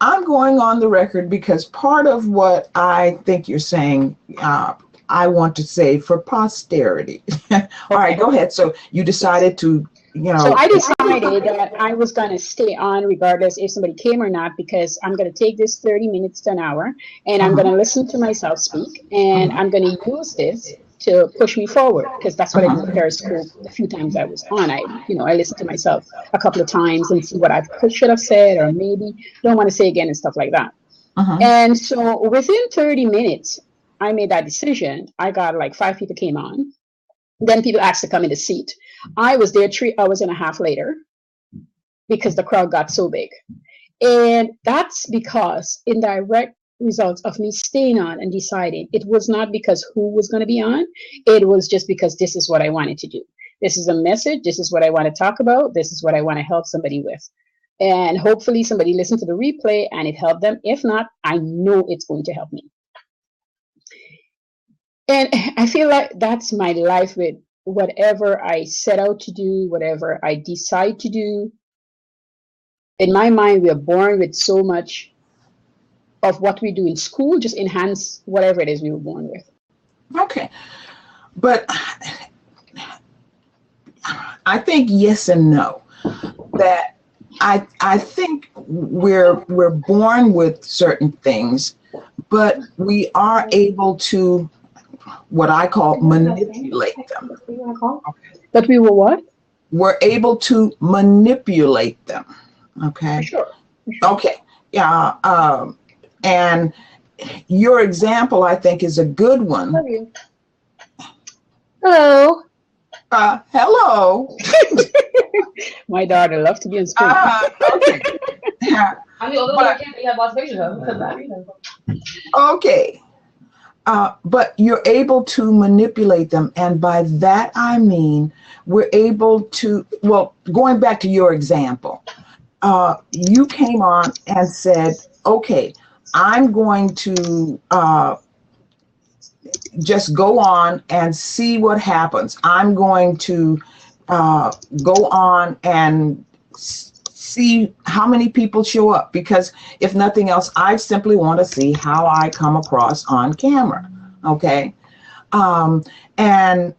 I'm going on the record because part of what I think you're saying, I want to say for posterity. All right, go ahead. So you decided to, So I decided that I was going to stay on regardless if somebody came or not, because I'm going to take this 30 minutes to an hour and I'm going to listen to myself speak, and I'm going to use this to push me forward, because that's what I did with Periscope a few times I was on. I listened to myself a couple of times and see what I should have said or maybe don't want to say again and stuff like that. And so within 30 minutes, I made that decision. I got like 5 people came on. Then people asked to come in the seat. I was there 3 hours and a half later because the crowd got so big. And that's because indirect results of me staying on and deciding it was not because who was going to be on. It was just because this is what I wanted to do. This is a message. This is what I want to talk about. This is what I want to help somebody with. And hopefully somebody listened to the replay and it helped them. If not, I know it's going to help me. And I feel like that's my life with whatever I set out to do, whatever I decide to do. In my mind, we are born with so much of what we do in school, just enhance whatever it is we were born with. Okay. But I think yes and no. That I think we're born with certain things, but we are able to, what I call, manipulate them. But we were what? We're able to manipulate them. Okay. For sure. Okay. Yeah. And your example, I think, is a good one. Love you. Hello. Hello. My daughter loves to be on screen. Okay. I mean, although I can't have observations of them. Okay. But you're able to manipulate them. And by that, I mean, we're able to, well, going back to your example, you came on and said, okay, I'm going to just go on and see what happens. I'm going to go on and see how many people show up, because if nothing else, I simply want to see how I come across on camera. Okay. And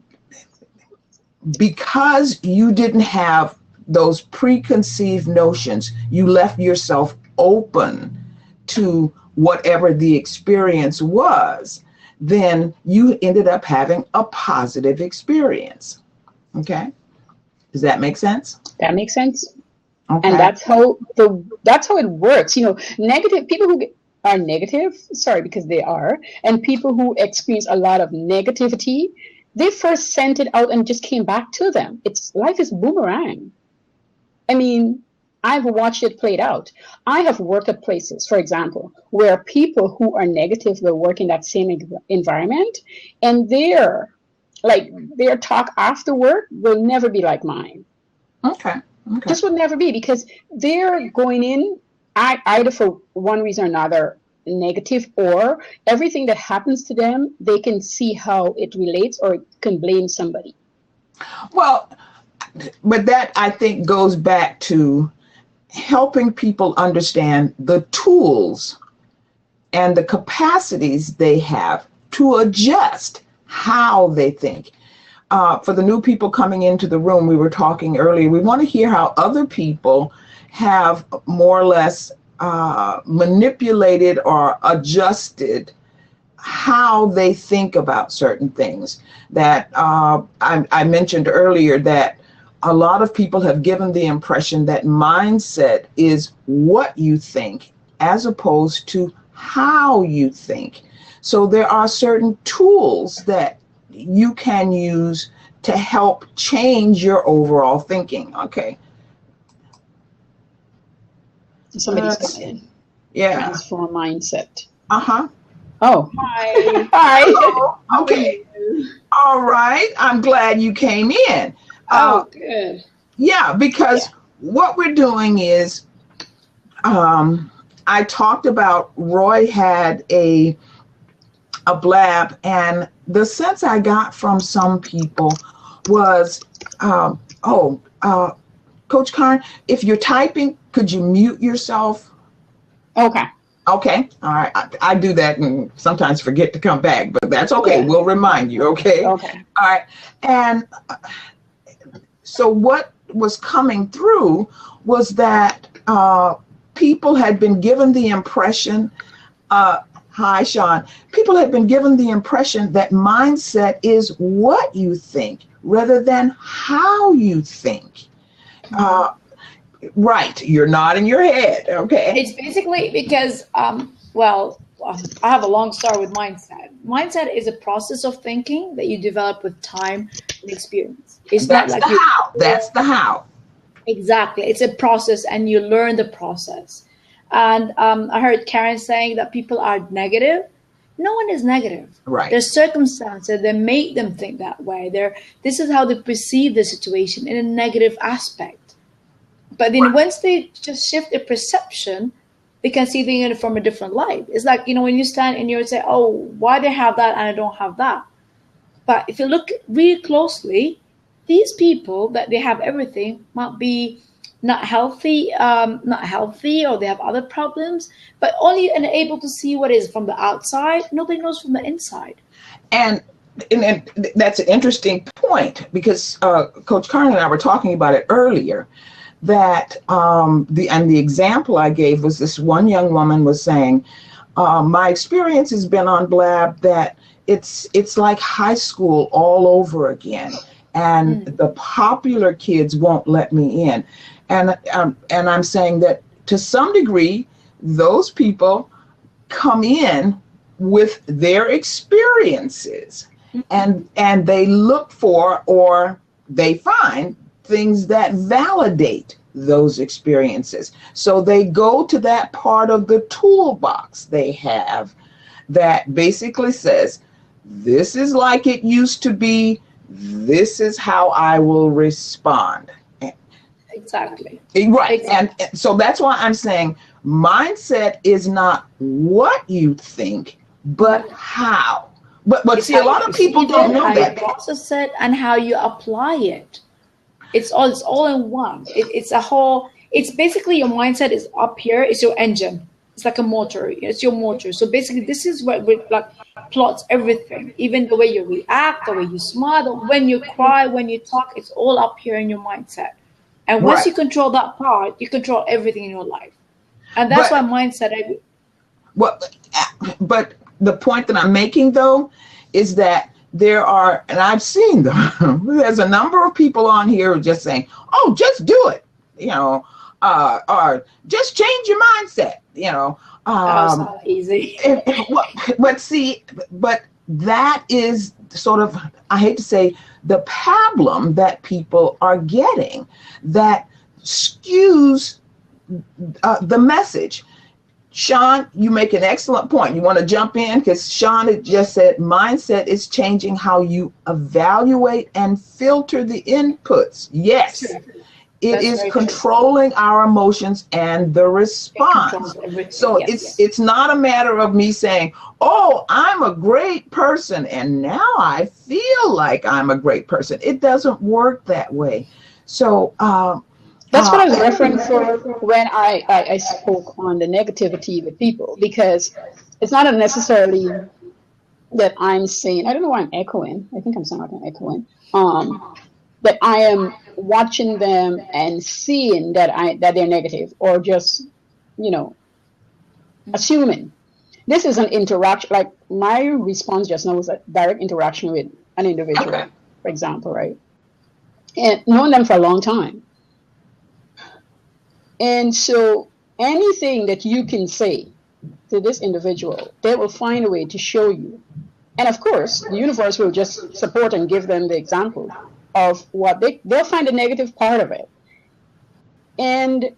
because you didn't have those preconceived notions, you left yourself open to whatever the experience was, then you ended up having a positive experience. Okay. Does that make sense? That makes sense. Okay. And that's how it works. Negative people who are negative, because they are, and people who experience a lot of negativity, they first sent it out and just came back to them. Life is boomerang. I mean, I've watched it played out. I have worked at places, for example, where people who are negative will work in that same environment, and their talk after work will never be like mine. Okay. Just would never be, because they're going in either for one reason or another negative, or everything that happens to them, they can see how it relates or can blame somebody. Well, but that, I think, goes back to helping people understand the tools and the capacities they have to adjust how they think. For the new people coming into the room, we were talking earlier, we want to hear how other people have more or less manipulated or adjusted how they think about certain things. That I mentioned earlier that a lot of people have given the impression that mindset is what you think as opposed to how you think. So there are certain tools that you can use to help change your overall thinking. Okay. Somebody's coming in. Yeah. Transform mindset. Uh-huh. Oh. Hi. Hi. Hello. Okay. All right. I'm glad you came in. Oh, good. Yeah, because what we're doing is, I talked about Roy had a blab, and the sense I got from some people was, Coach Karn, if you're typing, could you mute yourself? Okay. Okay. All right. I do that and sometimes forget to come back, but that's okay. Yeah. We'll remind you. Okay. Okay. All right. And so what was coming through was that people had been given the impression, hi, Sean, people had been given the impression that mindset is what you think rather than how you think. Right. You're nodding your head. Okay. It's basically because, I have a long story with mindset. Mindset is a process of thinking that you develop with time and experience. It's That's not like the how. That's the how. Exactly. It's a process and you learn the process. And I heard Karen saying that people are negative. No one is negative. Right. There's circumstances that make them think that way. This is how they perceive the situation in a negative aspect. But then once they just shift their perception, they can see things from a different light. It's like, when you stand and you would say, oh, why they have that and I don't have that? But if you look really closely, these people that they have everything might be not healthy, or they have other problems, but only and able to see what is from the outside. Nobody knows from the inside. And that's an interesting point because Coach Carney and I were talking about it earlier. That the example I gave was this one young woman was saying, my experience has been on Blab that it's like high school all over again, and the popular kids won't let me in, and I'm saying that to some degree those people come in with their experiences, and they look for or they find things that validate those experiences. So they go to that part of the toolbox they have that basically says, this is like it used to be, this is how I will respond. Exactly. Right. Exactly. And so that's why I'm saying mindset is not what you think, but how. But see, a lot of people don't know that. Process it and how you apply it. It's all in one. It's a whole. It's basically your mindset is up here. It's your engine. It's like a motor. It's your motor. So basically, this is what plots everything. Even the way you react, the way you smile, when you cry, when you talk. It's all up here in your mindset. And once you control that part, you control everything in your life. And that's why mindset. But the point that I'm making though is that there are, and I've seen them, there's a number of people on here just saying, oh, just do it, or just change your mindset, That's not easy. But that is sort of, I hate to say, the problem that people are getting that skews the message. Sean, you make an excellent point. You want to jump in? Because Sean had just said mindset is changing how you evaluate and filter the inputs. Yes, it is controlling our emotions and the response. So it's not a matter of me saying, oh, I'm a great person and now I feel like I'm a great person. It doesn't work that way. So that's what I was referring for when I spoke on the negativity with people, because it's not necessarily that I'm saying, I don't know why I'm echoing. I think I'm sounding like I'm echoing. That I am watching them and seeing that they're negative, or just, assuming. This is an interaction, like my response just now was a direct interaction with an individual, for example, right? And knowing them for a long time. And so anything that you can say to this individual, they will find a way to show you. And of course, the universe will just support and give them the example of what they'll find the negative part of it. And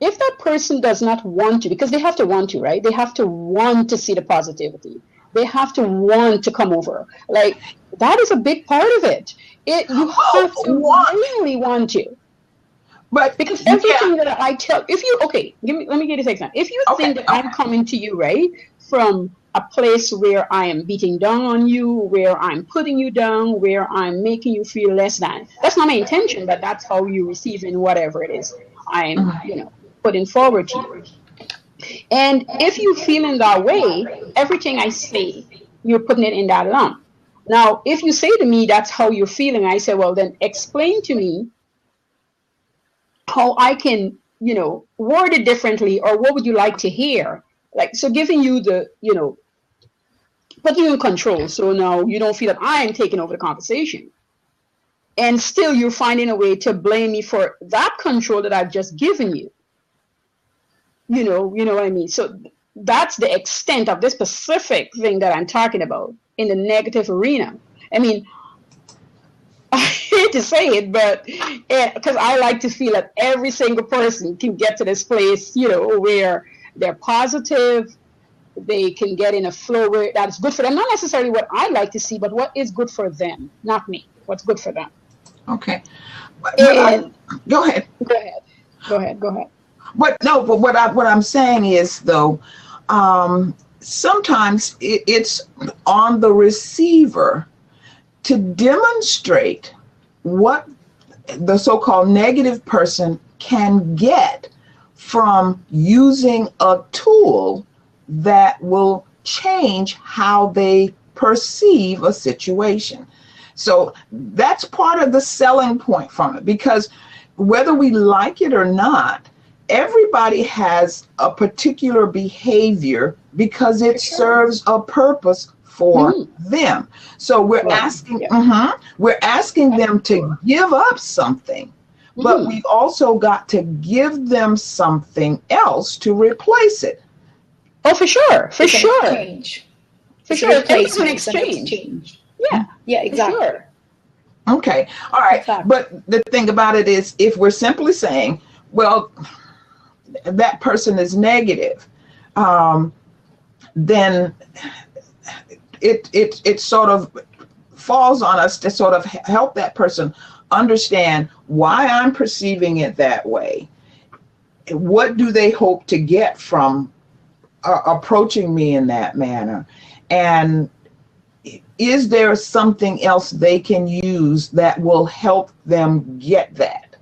if that person does not want to, because they have to want to, right? They have to want to see the positivity. They have to want to come over. Like, that is a big part of it. You have to really want to. But because everything that I tell, let me get this example. If you think that I'm coming to you, right, from a place where I am beating down on you, where I'm putting you down, where I'm making you feel less than, that's not my intention, but that's how you receive in whatever it is I'm, putting forward to you. And if you feel in that way, everything I say, you're putting it in that lump. Now, if you say to me, that's how you're feeling, I say, well, then explain to me how I can, word it differently, or what would you like to hear? Like, so giving you the, putting you in control. So now you don't feel that I am taking over the conversation. And still you're finding a way to blame me for that control that I've just given you. You know what I mean? So that's the extent of this specific thing that I'm talking about in the negative arena. I mean, I hate to say it, but because I like to feel that every single person can get to this place, where they're positive, they can get in a flow where that's good for them. Not necessarily what I like to see, but what is good for them, not me. What's good for them. Okay. And, go ahead. Go ahead. But what I'm saying is, though, sometimes it's on the receiver to demonstrate what the so-called negative person can get from using a tool that will change how they perceive a situation. So that's part of the selling point from it, because whether we like it or not, everybody has a particular behavior because it serves a purpose for them. So we're asking them to give up something, but we've also got to give them something else to replace it. Oh, for sure. For sure. It's an exchange. Yeah, exactly. Sure. Okay. All right. Exactly. But the thing about it is, if we're simply saying, well, that person is negative, then it sort of falls on us to sort of help that person understand why I'm perceiving it that way. What do they hope to get from approaching me in that manner? And is there something else they can use that will help them get that?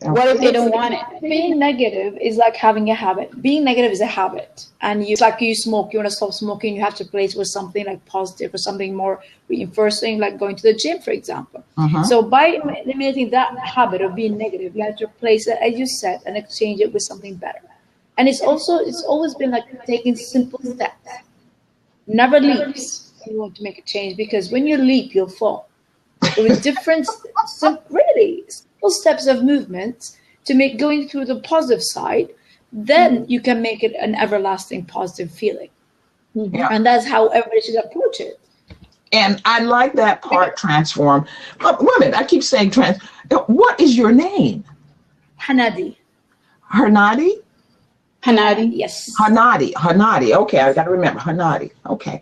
What if they don't want it? Being negative is like having a habit. Being negative is a habit. And it's like you smoke, you want to stop smoking, you have to replace with something like positive or something more reinforcing, like going to the gym, for example. So by eliminating that habit of being negative, you have to replace it, as you said, and exchange it with something better. And it's always been like taking simple steps. Never leaps if you want to make a change, because when you leap, you'll fall. There is different, really simple steps of movement to make going through the positive side. Then you can make it an everlasting positive feeling. And that's how everybody should approach it. And I like that part, transform. Wait a minute, I keep saying trans. What is your name? Hanadi. Hernadi? Hanadi? Yes. Hanadi. Okay, I got to remember. Hanadi. Okay.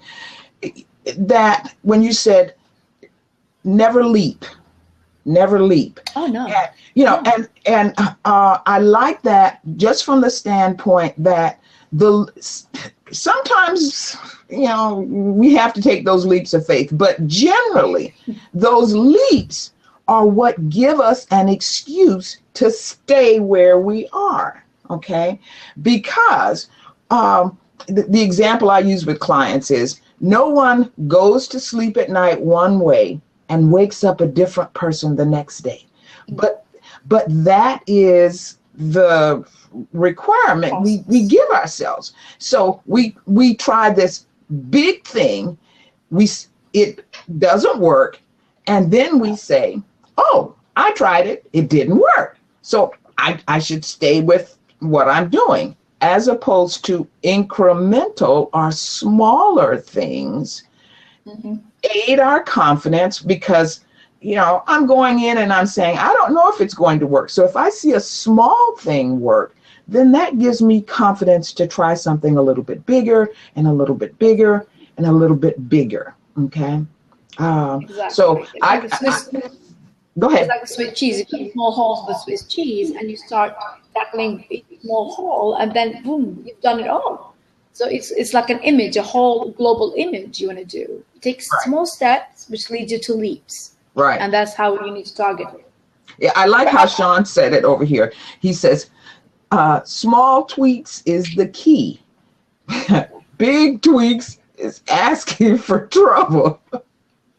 That when you said never leap. Oh, no. And, I like that just from the standpoint that sometimes, we have to take those leaps of faith, but generally those leaps are what give us an excuse to stay where we are. Okay. Because, the example I use with clients is no one goes to sleep at night one way and wakes up a different person the next day. But that is the requirement we give ourselves. So we try this big thing, it doesn't work, and then we say, oh, I tried it, it didn't work. So I should stay with what I'm doing, as opposed to incremental or smaller things aid our confidence, because I'm going in and I'm saying, I don't know if it's going to work. So if I see a small thing work, then that gives me confidence to try something a little bit bigger and a little bit bigger and a little bit bigger. Okay. Exactly. So go ahead. It's like a Swiss cheese. You put small holes with Swiss cheese and you start tackling a small hole, and then boom, you've done it all. So it's like an image, a whole global image you want to do. It takes small steps, which leads you to leaps. Right. And that's how you need to target it. Yeah, I like how Sean said it over here. He says, small tweaks is the key. Big tweaks is asking for trouble.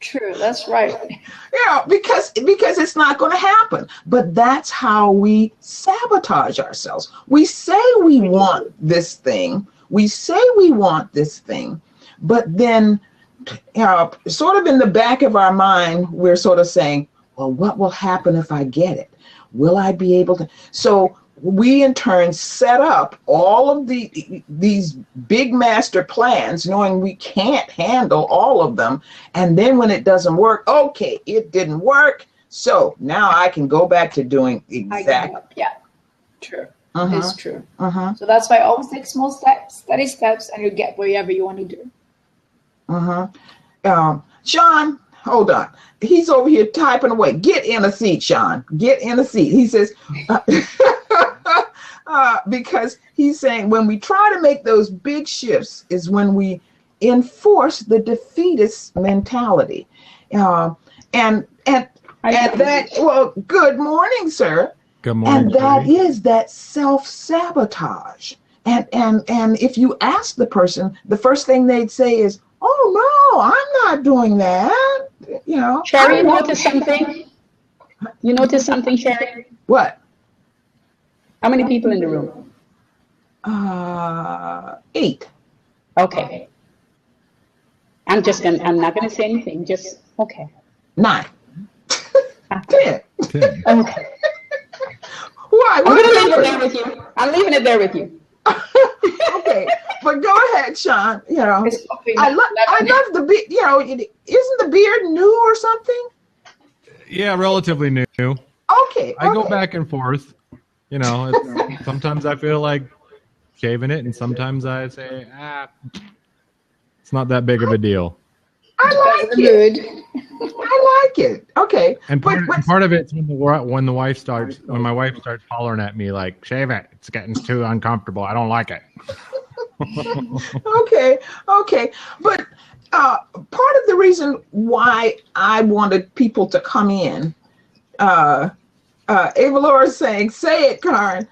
True, that's right. Because it's not going to happen. But that's how we sabotage ourselves. We say we want this thing. We say we want this thing. But then sort of in the back of our mind, we're sort of saying, well, what will happen if I get it? Will I be able to? So we in turn set up all of these big master plans, knowing we can't handle all of them. And then when it doesn't work, okay, it didn't work. So now I can go back to doing exactly. Yeah, true. It's true. So that's why always take small steps, steady steps, and you'll get wherever you want to do. Sean, hold on. He's over here typing away. Get in a seat, Sean. Get in a seat. He says, because he's saying when we try to make those big shifts is when we enforce the defeatist mentality. And that, well, good morning, sir. Good morning. And that is that self-sabotage. And if you ask the person, the first thing they'd say is, oh no, I'm not doing that. Cherrie, you noticed something? You noticed something, Cherrie? What? How many people in the room? 8. Okay. I'm not gonna say anything. Just okay. 9. 10. 10. Okay. Why? I'm gonna leave it there with you. I'm leaving it there with you. Okay, but go ahead, Sean. I love the beard. Isn't the beard new or something? Yeah, relatively new. Okay. I go back and forth. Sometimes I feel like shaving it, and sometimes I say, it's not that big of a deal. I like it. I like it. Okay. And part of it's when my wife starts hollering at me like, shave it. It's getting too uncomfortable. I don't like it. Okay. But part of the reason why I wanted people to come in, Ava Laura is saying, say it, Karen.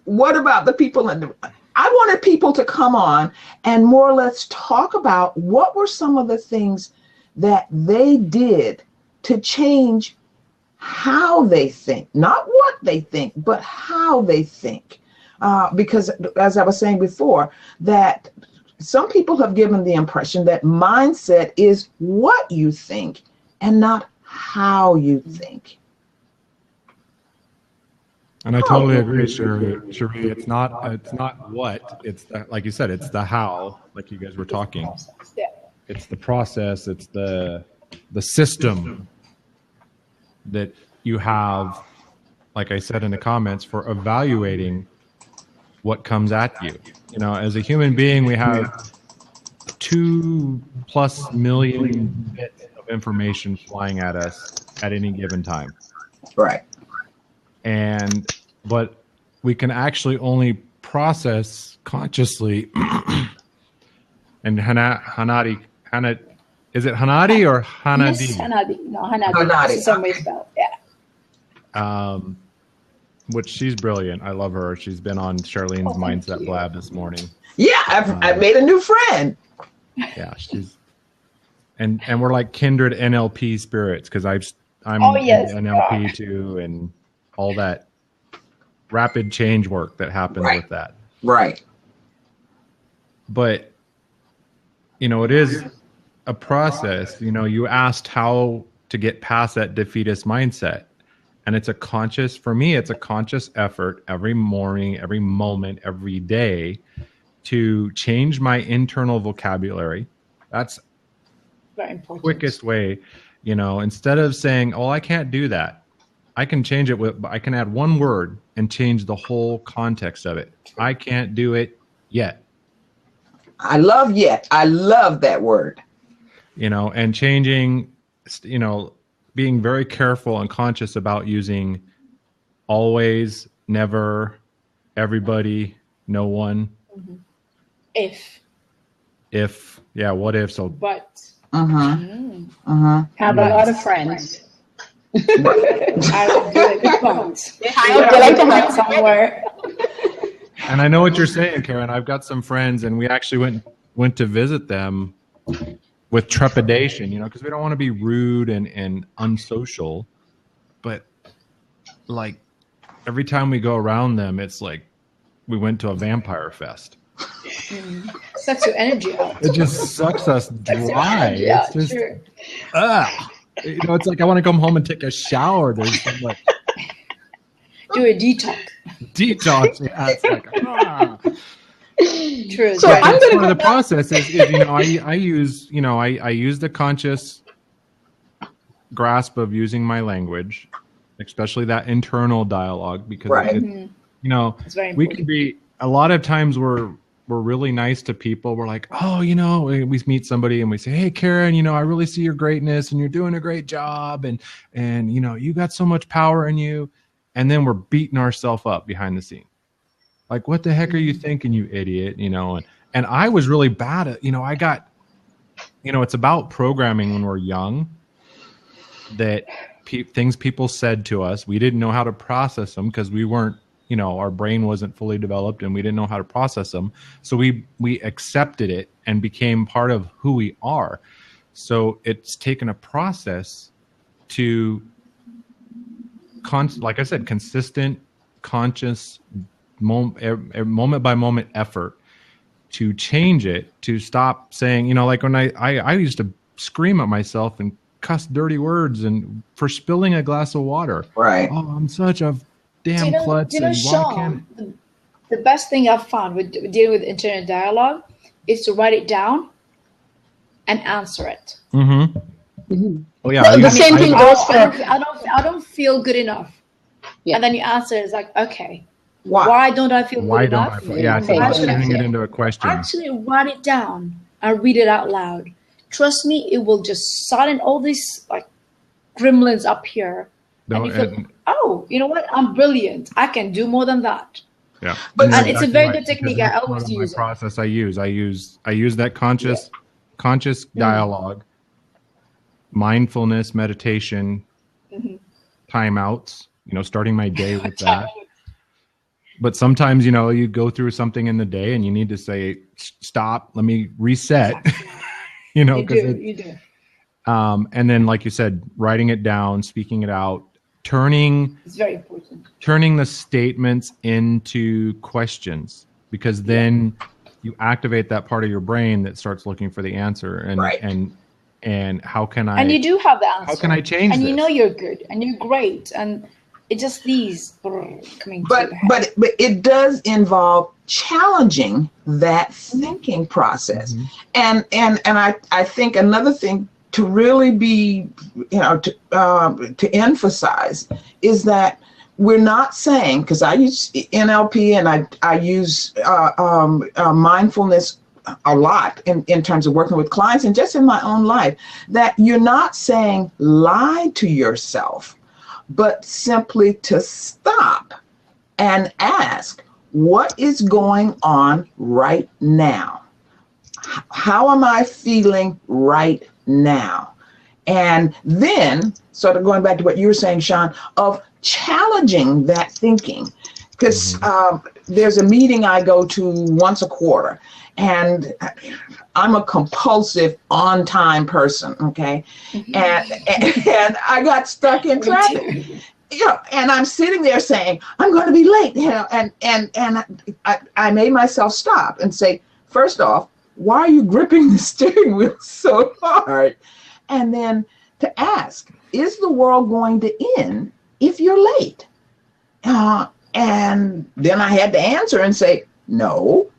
What about the people in the... I wanted people to come on and more or less talk about what were some of the things that they did to change how they think, not what they think, but how they think. Because as I was saying before, that some people have given the impression that mindset is what you think and not how you think. And I totally agree, Cherrie. It's not what, it's the, like you said, it's the how, like you guys were talking. It's the process, it's the system that you have, like I said in the comments, for evaluating what comes at you. As a human being, we have 2+ million bits of information flying at us at any given time. Right. But we can actually only process consciously. And is it Hanadi or Hanadi? Yes, Hanadi. No, Hanadi. Some way spelled. Yeah. Which she's brilliant. I love her. She's been on Charlene's Mindset Blab this morning. Yeah, I've made a new friend. Yeah, and we're like kindred NLP spirits because I'm NLP too, and all that rapid change work that happens with that. Right. But, it is a process. You asked how to get past that defeatist mindset. And it's a conscious effort every morning, every moment, every day to change my internal vocabulary. That's the quickest way, instead of saying, oh, I can't do that. I can change it I can add one word and change the whole context of it. I can't do it yet. I love yet. I love that word. And changing, being very careful and conscious about using always, never, everybody, no one. Mm-hmm. If, what if? So, but. Have a lot of friends. I would do it with phones. I would like to have somewhere. And I know what you're saying, Karen. I've got some friends, and we actually went to visit them with trepidation, because we don't want to be rude and unsocial. But like every time we go around them, it's like we went to a vampire fest. Sucks your energy out. It just sucks us dry. Yeah, It's just, sure. it's like I want to come home and take a shower. There's so much Do a detox. Yeah, it's like, True. So But I'm that's gonna part of go the process is I use the conscious grasp of using my language, especially that internal dialogue, because Right. It's very we important. can be a lot of times we're really nice to people. We're like, oh, we meet somebody and we say, hey, Karen, I really see your greatness and you're doing a great job, and you got so much power in you, and then we're beating ourselves up behind the scene. Like, what the heck are you thinking, you idiot? And I was really bad at, I got, it's about programming when we're young, that things people said to us, we didn't know how to process them because we weren't, our brain wasn't fully developed and we didn't know how to process them. So we accepted it and became part of who we are. So it's taken a process to, like I said, consistent, conscious, moment by moment effort to change it, to stop saying, like when I used to scream at myself and cuss dirty words and for spilling a glass of water. Right. Oh, I'm such a damn klutz. And why Sean, can't... the best thing I've found with dealing with internal dialogue is to write it down and answer it. Mm-hmm. Mhm. Oh yeah. The same thing goes for. I don't feel good enough. Yeah. And then you answer, it's like, okay, Why? why don't I feel good Why don't enough? I? Yeah, it's Okay. about Actually- turning it into a question. Actually write it down and read it out loud. Trust me, it will just silence all these like gremlins up here. No, And you feel, oh, you know what? I'm brilliant. I can do more than that. yeah, But- you're And it's a exactly very right, good technique. because I that's always part of my use it. process. I use that conscious dialogue, mindfulness, meditation, timeouts. Starting my day with that. But sometimes, you go through something in the day and you need to say, stop, let me reset, You because do. and then, like you said, writing it down, speaking it out, turning It's very important. the statements into questions, because then you activate that part of your brain that starts looking for the answer. And, Right. and how can I, And you do have the answer. how can I change And this? you know you're good and you're great. And it just these coming But to the head. but it does involve challenging that thinking process. And I think another thing to really be, to emphasize is that we're not saying, because I use NLP and I use mindfulness a lot in terms of working with clients and just in my own life, that you're not saying lie to yourself, but simply to stop and ask, what is going on right now? How am I feeling right now? And then, sort of going back to what you were saying, Sean, of challenging that thinking. Because there's a meeting I go to once a quarter, and I'm a compulsive on-time person, okay? And I got stuck in traffic. And I'm sitting there saying, I'm going to be late, and I made myself stop and say, first off, why are you gripping the steering wheel so hard? And then to ask, is the world going to end if you're late? And then I had to answer and say, no.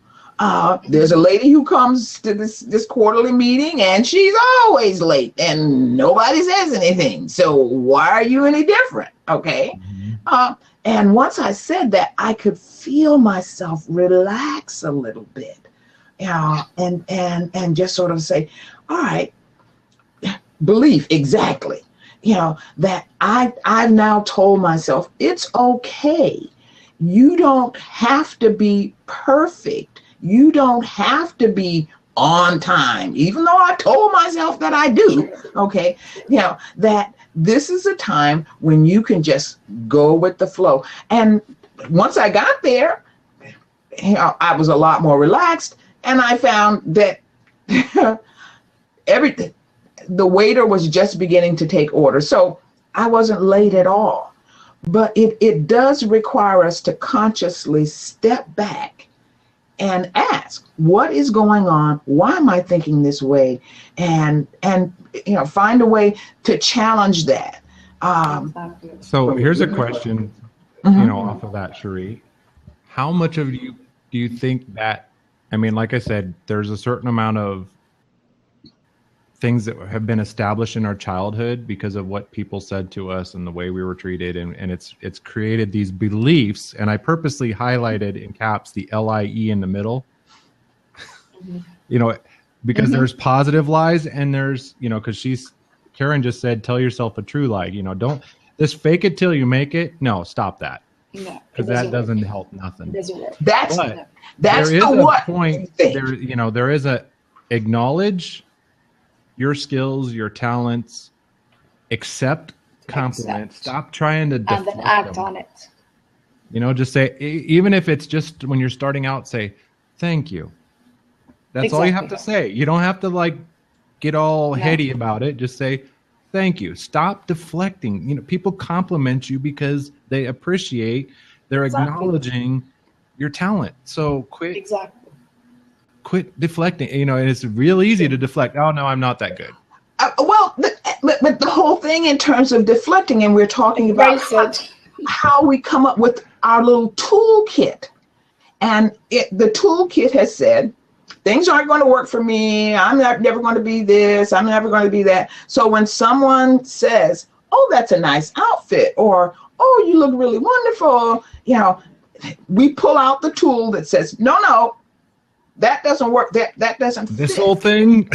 There's a lady who comes to this quarterly meeting and she's always late and nobody says anything. So why are you any different? Okay. And once I said that, I could feel myself relax a little bit. And just sort of say, all right, belief, exactly. That I've now told myself it's okay. You don't have to be perfect. You don't have to be on time, even though I told myself that I do. Okay. That this is a time when you can just go with the flow. And once I got there, I was a lot more relaxed, and I found that everything, the waiter was just beginning to take orders. So I wasn't late at all. But it does require us to consciously step back and ask, what is going on? Why am I thinking this way? And find a way to challenge that. So here's a question, off of that, Cherrie. How much of you do you think that, I mean, like I said, there's a certain amount of things that have been established in our childhood because of what people said to us and the way we were treated, and it's created these beliefs, and I purposely highlighted in caps the LIE in the middle. Because there's positive lies and there's, because Karen just said, tell yourself a true lie. Don't just fake it till you make it. No, stop that. No, because that doesn't help nothing. It doesn't work. That's there is the a what point. There is a acknowledge your skills, your talents, accept compliments. Stop trying to and then act on it. Just say, even if it's just when you're starting out, say thank you. That's all you have to say. You don't have to get all heady about it. Just say thank you. Stop deflecting. People compliment you because they appreciate, they're acknowledging your talent. So quit deflecting. And it's real easy to deflect. Oh no, I'm not that good. But the whole thing in terms of deflecting, and we're talking about how we come up with our little toolkit, and the toolkit has said, things aren't going to work for me. I'm never going to be this. I'm never going to be that. So when someone says, oh, that's a nice outfit, or, oh, you look really wonderful, we pull out the tool that says, no, that doesn't work. That doesn't fit. This whole thing.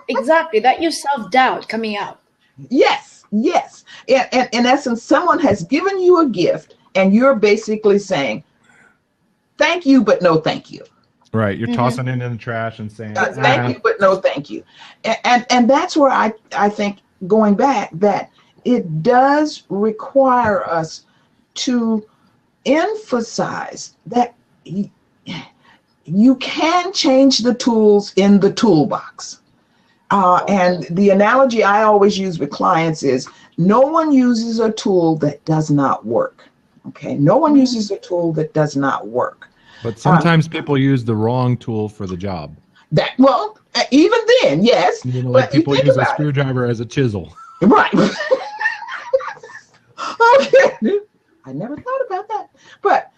Exactly. That your self-doubt coming out. Yes. And in essence, someone has given you a gift and you're basically saying, thank you, but no thank you. Right. You're tossing it in the trash and saying, thank you, but no thank you. And that's where I think, going back, that it does require us to emphasize that you can change the tools in the toolbox. And the analogy I always use with clients is, no one uses a tool that does not work. Okay. No one uses a tool that does not work. But sometimes people use the wrong tool for the job. Even then, yes. Like people use a screwdriver as a chisel. Right. Okay. I never thought about that. But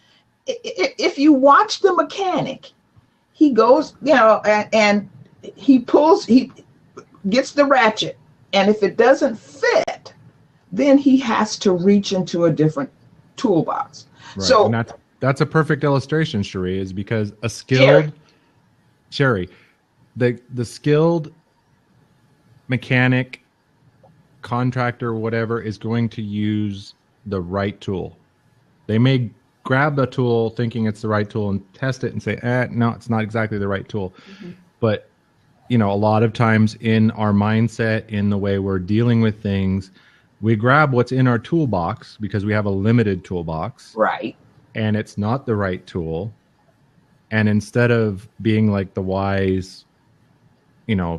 if you watch the mechanic, he goes, and he gets the ratchet. And if it doesn't fit, then he has to reach into a different toolbox. Right. So and that's a perfect illustration, Cherrie, is because a skilled Cherrie, the skilled mechanic, contractor, whatever, is going to use the right tool. They may grab the tool thinking it's the right tool and test it and say, no, it's not exactly the right tool. But a lot of times in our mindset, in the way we're dealing with things, we grab what's in our toolbox because we have a limited toolbox. Right. And it's not the right tool. And instead of being like the wise,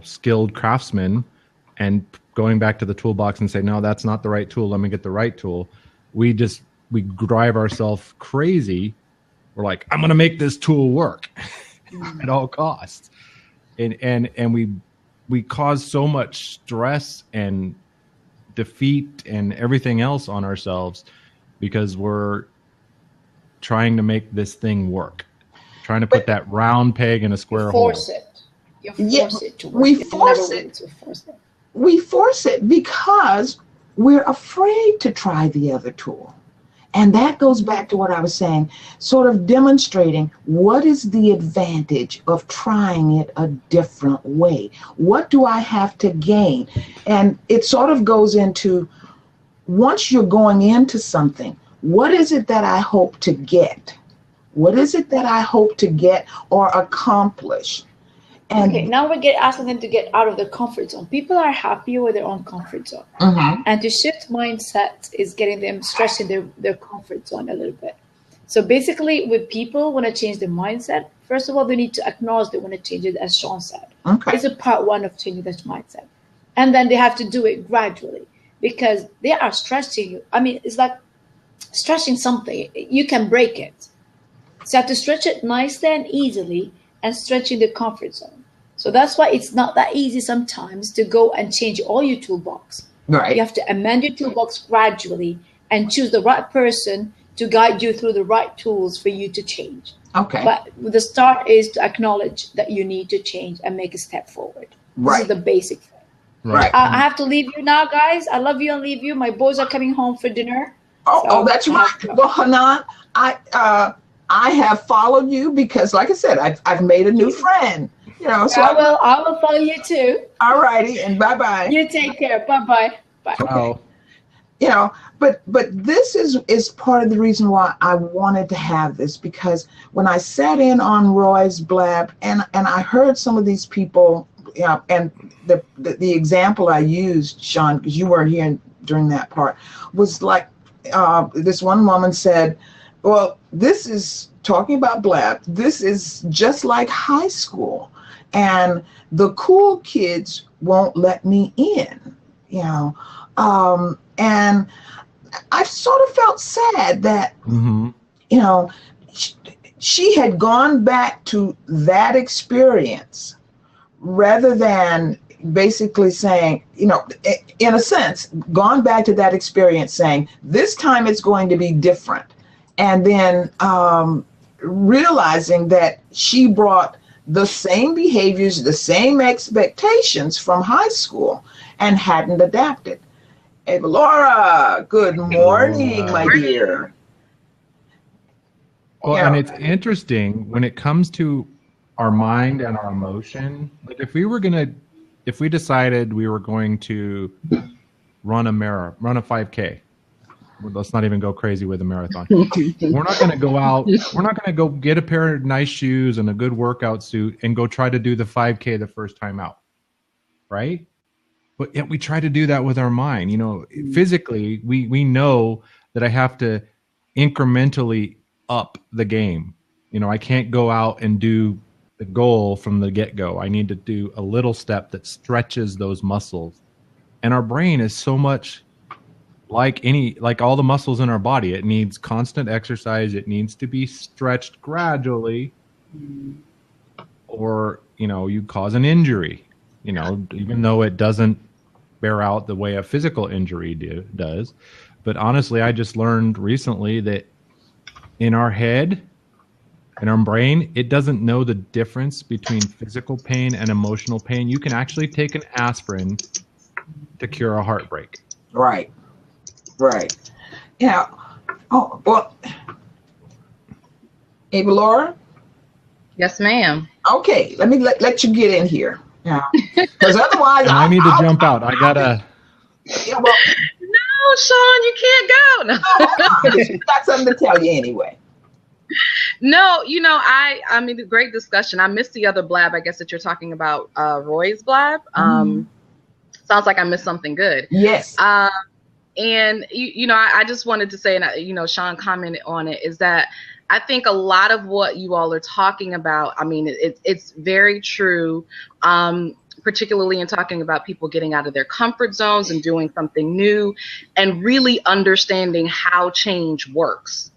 skilled craftsman and going back to the toolbox and say, no, that's not the right tool, let me get the right tool, we drive ourselves crazy. We're like, I'm going to make this tool work at all costs. And we cause so much stress and defeat and everything else on ourselves because we're trying to make this thing work, trying to put that round peg in a square hole. You force it to work. We force it because we're afraid to try the other tool. And that goes back to what I was saying, sort of demonstrating what is the advantage of trying it a different way? What do I have to gain? And it sort of goes into, once you're going into something, what is it that I hope to get? What is it that I hope to get or accomplish? And now we're asking them to get out of their comfort zone. People are happier with their own comfort zone. And to shift mindset is getting them stretching their comfort zone a little bit. So basically, with people want to change their mindset, first of all, they need to acknowledge they want to change it, as Sean said. Okay. It's a part one of changing their mindset. And then they have to do it gradually because they are stretching you. I mean, it's like stretching something. You can break it. So you have to stretch it nicely and easily and stretching the comfort zone. So that's why it's not that easy sometimes to go and change all your toolbox. Right. You have to amend your toolbox gradually and choose the right person to guide you through the right tools for you to change. Okay. But the start is to acknowledge that you need to change and make a step forward. Right. This is the basic thing. Right. I have to leave you now, guys. I love you and leave you. My boys are coming home for dinner. Oh, that's right. Well, Hanan, I have followed you because, like I said, I've made a new friend. You know, so I will follow you too. All righty, and bye-bye. You take care. Bye-bye. Bye. Oh, You know, but this is part of the reason why I wanted to have this, because when I sat in on Roy's blab and I heard some of these people, you know, and the example I used, Sean, because you weren't here during that part, was like this one woman said, well, this is talking about blab. This is just like high school, and the cool kids won't let me in, you know. And I sort of felt sad that, you know, she had gone back to that experience rather than basically saying, you know, in a sense, gone back to that experience saying, this time it's going to be different. And then realizing that she brought the same behaviors, the same expectations from high school and hadn't adapted. Hey, Laura, good morning, my dear. well, Yeah. and it's interesting when it comes to our mind and our emotion. Like if we decided we were going to run a 5K, well, let's not even go crazy with a marathon. We're not going to go out. We're not going to go get a pair of nice shoes and a good workout suit and go try to do the 5K the first time out, right? But yet we try to do that with our mind. You know, physically, we know that I have to incrementally up the game. You know, I can't go out and do the goal from the get-go. I need to do a little step that stretches those muscles. And our brain is so much like all the muscles in our body. It needs constant exercise. It needs to be stretched gradually, or, you know, you cause an injury, you know, even though it doesn't bear out the way a physical injury does. But honestly, I just learned recently that in our head, in our brain, it doesn't know the difference between physical pain and emotional pain. You can actually take an aspirin to cure a heartbreak. Right. Yeah. Oh, well, Ava Laura? Yes, ma'am. Okay, let me let you get in here. Yeah. Because otherwise, And I need to jump out. I gotta. Yeah, well, No, Sean, you can't go. No. she's got something to tell you anyway. No, you know, I mean, great discussion. I missed the other blab, I guess, that you're talking about, Roy's blab. Sounds like I missed something good. Yes. And, you know, I just wanted to say, and, you know, Sean commented on it, is that I think a lot of what you all are talking about, I mean, it's very true, particularly in talking about people getting out of their comfort zones and doing something new and really understanding how change works.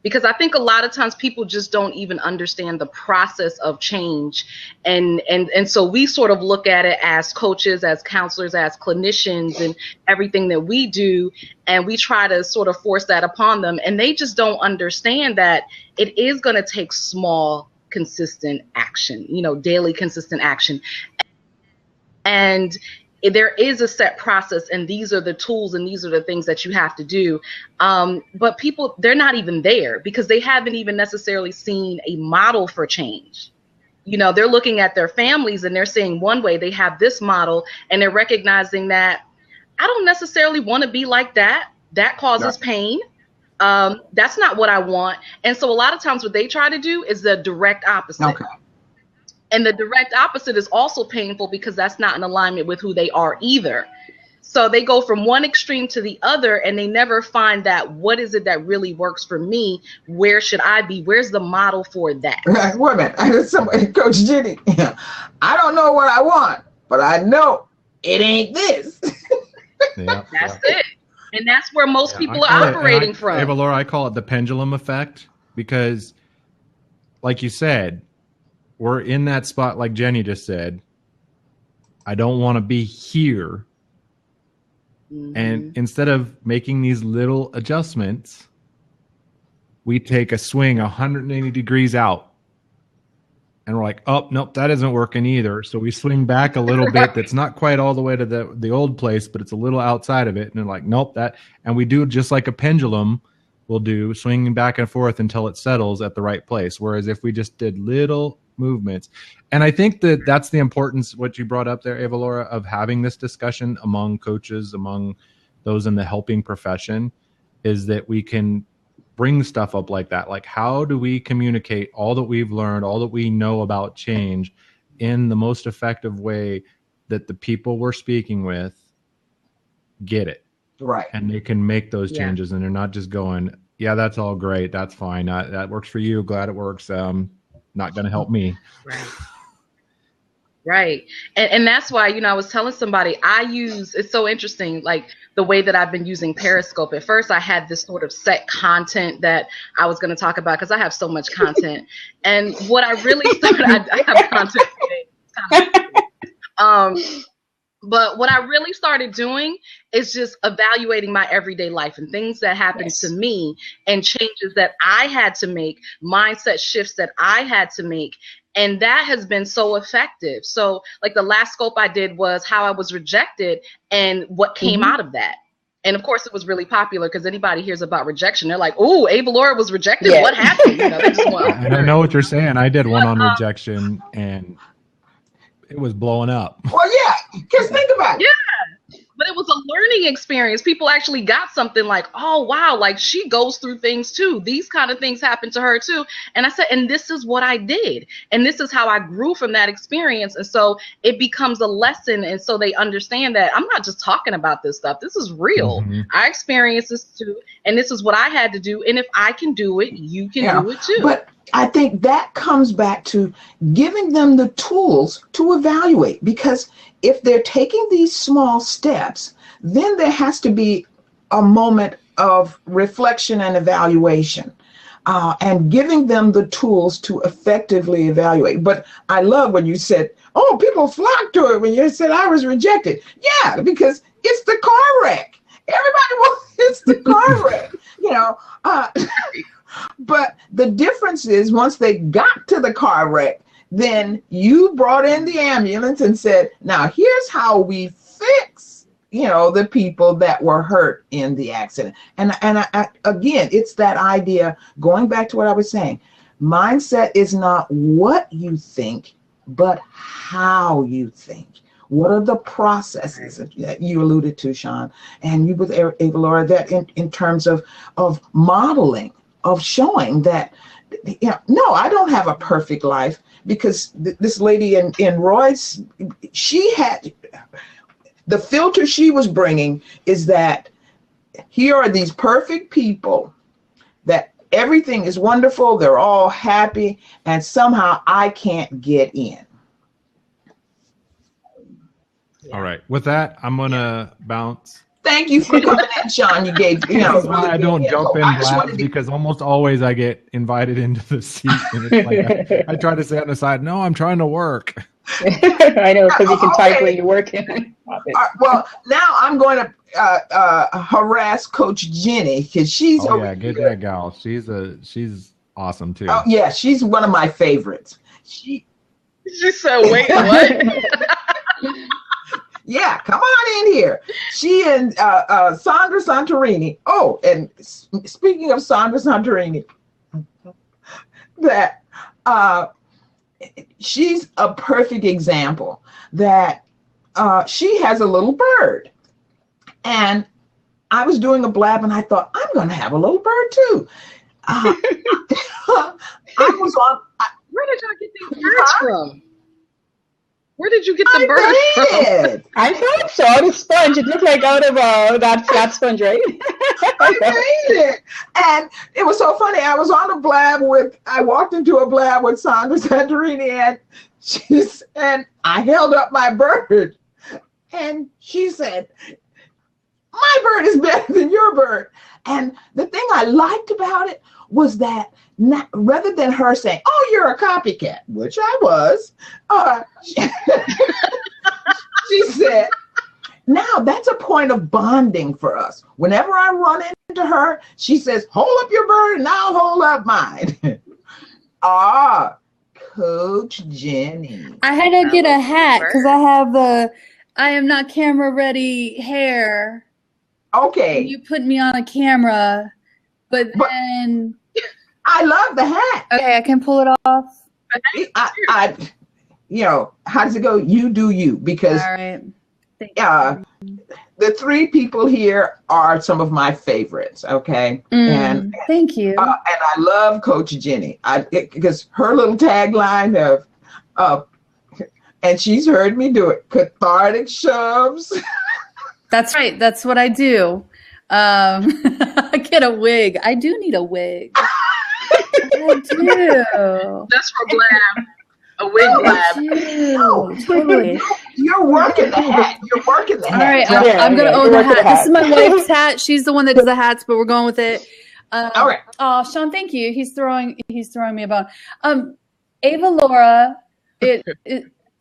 Because I think a lot of times people just don't even understand the process of change. And so we sort of look at it as coaches, as counselors, as clinicians, and everything that we do. And we try to sort of force that upon them. And they just don't understand that it is going to take small, consistent action, you know, daily consistent action. And there is a set process, and these are the tools and these are the things that you have to do. But people, they're not even there because they haven't even necessarily seen a model for change. You know, they're looking at their families and they're saying one way, they have this model, and they're recognizing that I don't necessarily want to be like that. That causes pain. That's not what I want. And so a lot of times what they try to do is the direct opposite. Okay. And the direct opposite is also painful because that's not in alignment with who they are either. So they go from one extreme to the other, and they never find that what is it that really works for me? Where should I be? Where's the model for that? Wait a minute. I heard somebody, Coach Jenny, I don't know what I want, but I know it ain't this. Yeah, that's it. And that's where most people are operating from. Ava Laura, I call it the pendulum effect, because like you said, we're in that spot, like Jenny just said. I don't want to be here. Mm-hmm. And instead of making these little adjustments, we take a swing 180 degrees out. And we're like, oh, nope, that isn't working either. So we swing back a little bit. That's not quite all the way to the old place, but it's a little outside of it. And they're like, nope, that. And we do just like a pendulum will do, swinging back and forth until it settles at the right place. Whereas if we just did little movements. And I think that that's the importance, what you brought up there, Ava Laura, of having this discussion among coaches, among those in the helping profession, is that we can bring stuff up like that. Like, how do we communicate all that we've learned, all that we know about change in the most effective way that the people we're speaking with get it? Right. And they can make those changes, and they're not just going, yeah, that's all great. That's fine. That works for you. Glad it works. Not going to help me. Right. Right. And that's why, I was telling somebody it's so interesting, like the way that I've been using Periscope. At first, I had this sort of set content that I was going to talk about because I have so much content. And what I really started, I have content today. But what I really started doing is just evaluating my everyday life and things that happened to me and changes that I had to make, mindset shifts that I had to make. And that has been so effective. So like the last scope I did was how I was rejected and what came out of that. And of course it was really popular because anybody hears about rejection, they're like, oh, Ava Laura was rejected. What happened? They just want and I know what you're saying. I did one on rejection and it was blowing up. Well, yeah, because think about it. Yeah, but it was a learning experience. People actually got something like, oh, wow, like she goes through things too. These kind of things happen to her too. And I said, and this is what I did. And this is how I grew from that experience. And so it becomes a lesson. And so they understand that I'm not just talking about this stuff. This is real. Mm-hmm. I experienced this too. And this is what I had to do. And if I can do it, you can do it too. But I think that comes back to giving them the tools to evaluate, because if they're taking these small steps, then there has to be a moment of reflection and evaluation, and giving them the tools to effectively evaluate. But I love when you said, oh, people flocked to it when you said I was rejected. Yeah, because it's the car wreck. Everybody wants, it's the car wreck, But the difference is once they got to the car wreck, then you brought in the ambulance and said, now here's how we fix, the people that were hurt in the accident. And I, again, it's that idea, going back to what I was saying, mindset is not what you think, but how you think. What are the processes that you alluded to, Sean, and you with Ava Laura, that in terms of modeling, of showing that, no, I don't have a perfect life, because this lady in Roy's, she had, the filter she was bringing is that here are these perfect people that everything is wonderful, they're all happy, and somehow I can't get in. All right. With that, I'm going to bounce. Thank you for coming in, Sean. You gave, That's why I don't jump in last, because almost always I get invited into the seat. And it's like I try to stay on the side. No, I'm trying to work. I know, because you can type when you're working. Well, now I'm going to harass Coach Jenny, because she's get that gal. She's awesome too. Oh yeah, she's one of my favorites. She said, wait, what? Yeah, come on in here. She and Sandra Santorini. Oh, and speaking of Sandra Santorini, that she's a perfect example that she has a little bird. And I was doing a blab and I thought, I'm going to have a little bird too. I was on. Where did y'all get these birds from? Where did you get the bird from? Did. I thought so. The sponge. It looked like out of that flat sponge, right? I made it. And it was so funny. I was on a blab I walked into a blab with Sandra Santorini, and I held up my bird. And she said, my bird is better than your bird. And the thing I liked about it was that rather than her saying, oh, you're a copycat, which I was, she said, now that's a point of bonding for us. Whenever I run into her, she says, hold up your bird and I'll hold up mine. Coach Jenny. I had to get a hat because I have I am not camera ready hair. Okay. You put me on a camera, but then I love the hat. Okay, I can pull it off. I how does it go? You do you, because all right. The three people here are some of my favorites. Okay, and thank you. And I love Coach Jenny. Because her little tagline of and she's heard me do it, cathartic shoves. That's right. That's what I do. I get a wig. I do need a wig. I do. That's for Blab. A wig Blab. Totally. You're working the hat. You're working the hat. All right, I'm going to own the hat. This is my wife's hat. She's the one that does the hats, but we're going with it. All right. Oh, Sean, thank you. He's throwing me a bone. Ava Laura,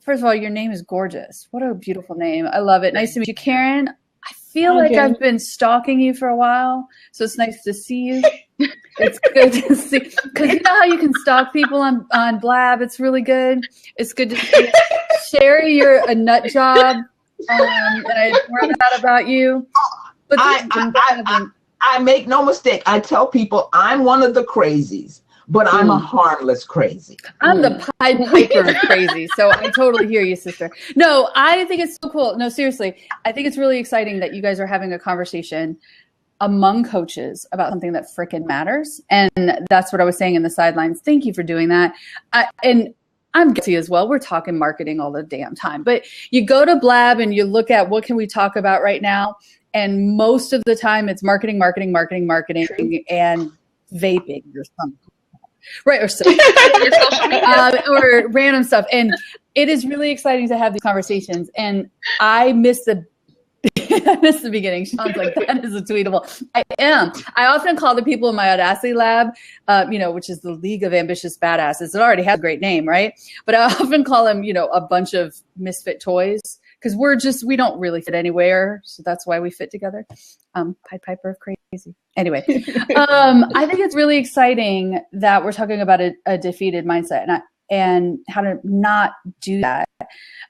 first of all, your name is gorgeous. What a beautiful name. I love it. Nice to meet you. Karen, I feel like I've been stalking you for a while, so it's nice to see you. It's good to see, because you know how you can stalk people on Blab. It's really good. It's good to see you. Cherrie, you're a nut job, and I learned that about you. But I make no mistake. I tell people I'm one of the crazies, but I'm a harmless crazy. I'm the Pied Piper crazy, so I totally hear you, sister. No, I think it's so cool. No, seriously, I think it's really exciting that you guys are having a conversation among coaches about something that frickin' matters. And that's what I was saying in the sidelines. Thank you for doing that. And I'm guilty as well. We're talking marketing all the damn time. But you go to Blab and you look at what can we talk about right now, and most of the time it's marketing, and vaping or something. Right, or so, or random stuff. And it is really exciting to have these conversations. And I miss the beginning. Sean's like, that is a tweetable. I am. I often call the people in my Audacity lab, which is the League of Ambitious Badasses. It already has a great name, right? But I often call them, a bunch of misfit toys, because we don't really fit anywhere. So that's why we fit together. Pied Piper of crazy. Anyway, I think it's really exciting that we're talking about a defeated mindset and how to not do that.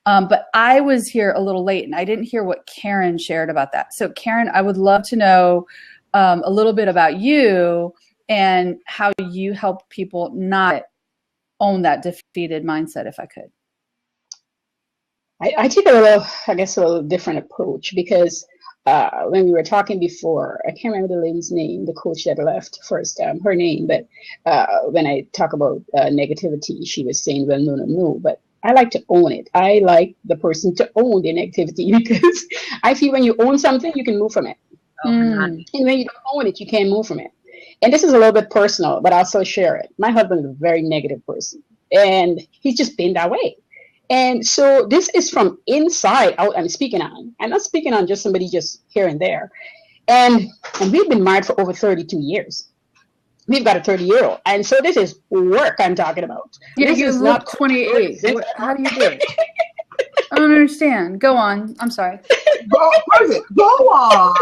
But I was here a little late and I didn't hear what Karen shared about that. So Karen, I would love to know a little bit about you and how you help people not own that defeated mindset, if I could. I take a little different approach, because when we were talking before, I can't remember the lady's name, the coach that left first, her name, but when I talk about negativity, she was saying, well, no, but I like to own it. I like the person to own their negativity, because I feel when you own something, you can move from it. And when you don't own it, you can't move from it. And this is a little bit personal, but I'll still share it. My husband is a very negative person, and he's just been that way. And so this is from inside out I'm speaking on. I'm not speaking on just somebody just here and there. And we've been married for over 32 years. We've got a 30-year-old. And so this is work I'm talking about. Yeah, you look 28. How do you do it? I don't understand. Go on. I'm sorry. Go on.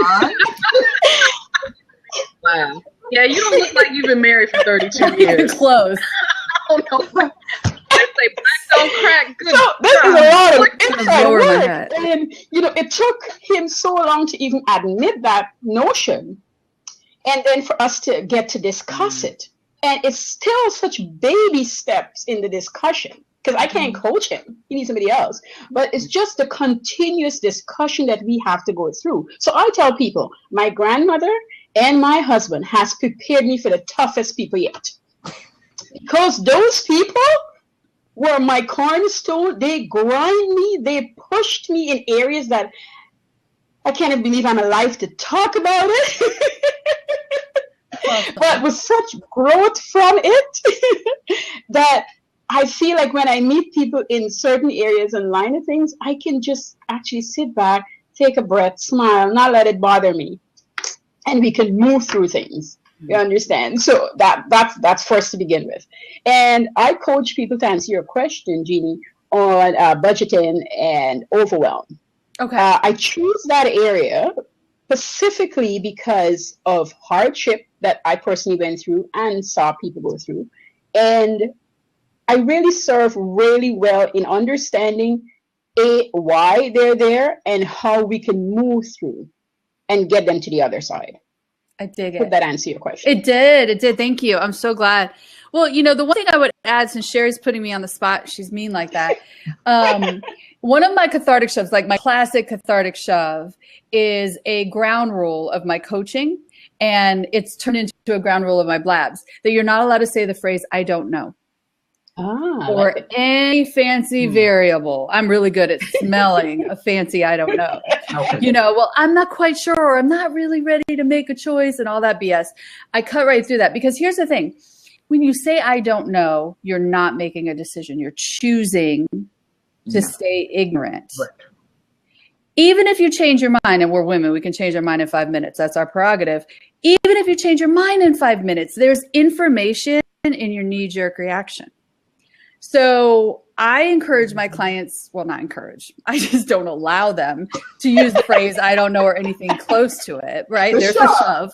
Wow. Yeah, you don't look like you've been married for 32 years. Close. I don't know. I say black don't crack. Good. So this is a lot of inside lower my work. head. And it took him so long to even admit that notion, and then for us to get to discuss it. And it's still such baby steps in the discussion, because I can't coach him. He needs somebody else. But it's just the continuous discussion that we have to go through. So I tell people, my grandmother and my husband has prepared me for the toughest people yet. Because those people, were my cornerstone. They grind me. They pushed me in areas that I can't believe I'm alive to talk about it. But with such growth from it that I feel like when I meet people in certain areas and line of things, I can just actually sit back, take a breath, smile, not let it bother me. And we can move through things. You understand? So that's first to begin with. And I coach people, to answer your question, Jeannie, on budgeting and overwhelm. Okay. I choose that area specifically because of hardship that I personally went through and saw people go through. And I really serve really well in understanding why they're there and how we can move through and get them to the other side. I dig it. Did that answer your question? It did. Thank you. I'm so glad. Well, the one thing I would add, since Cherrie's putting me on the spot, she's mean like that. One of my cathartic shoves, like my classic cathartic shove, is a ground rule of my coaching. And it's turned into a ground rule of my blabs, that you're not allowed to say the phrase, I don't know. Or like any fancy variable. I'm really good at smelling a fancy I don't know. Well, I'm not quite sure, or I'm not really ready to make a choice, and all that BS. I cut right through that, because here's the thing. When you say I don't know, you're not making a decision. You're choosing to stay ignorant. Right. Even if you change your mind, and we're women, we can change our mind in 5 minutes. That's our prerogative. Even if you change your mind in 5 minutes, there's information in your knee-jerk reaction. So I encourage my clients, well, not encourage, I just don't allow them to use the phrase, I don't know, or anything close to it, right? There's a shove.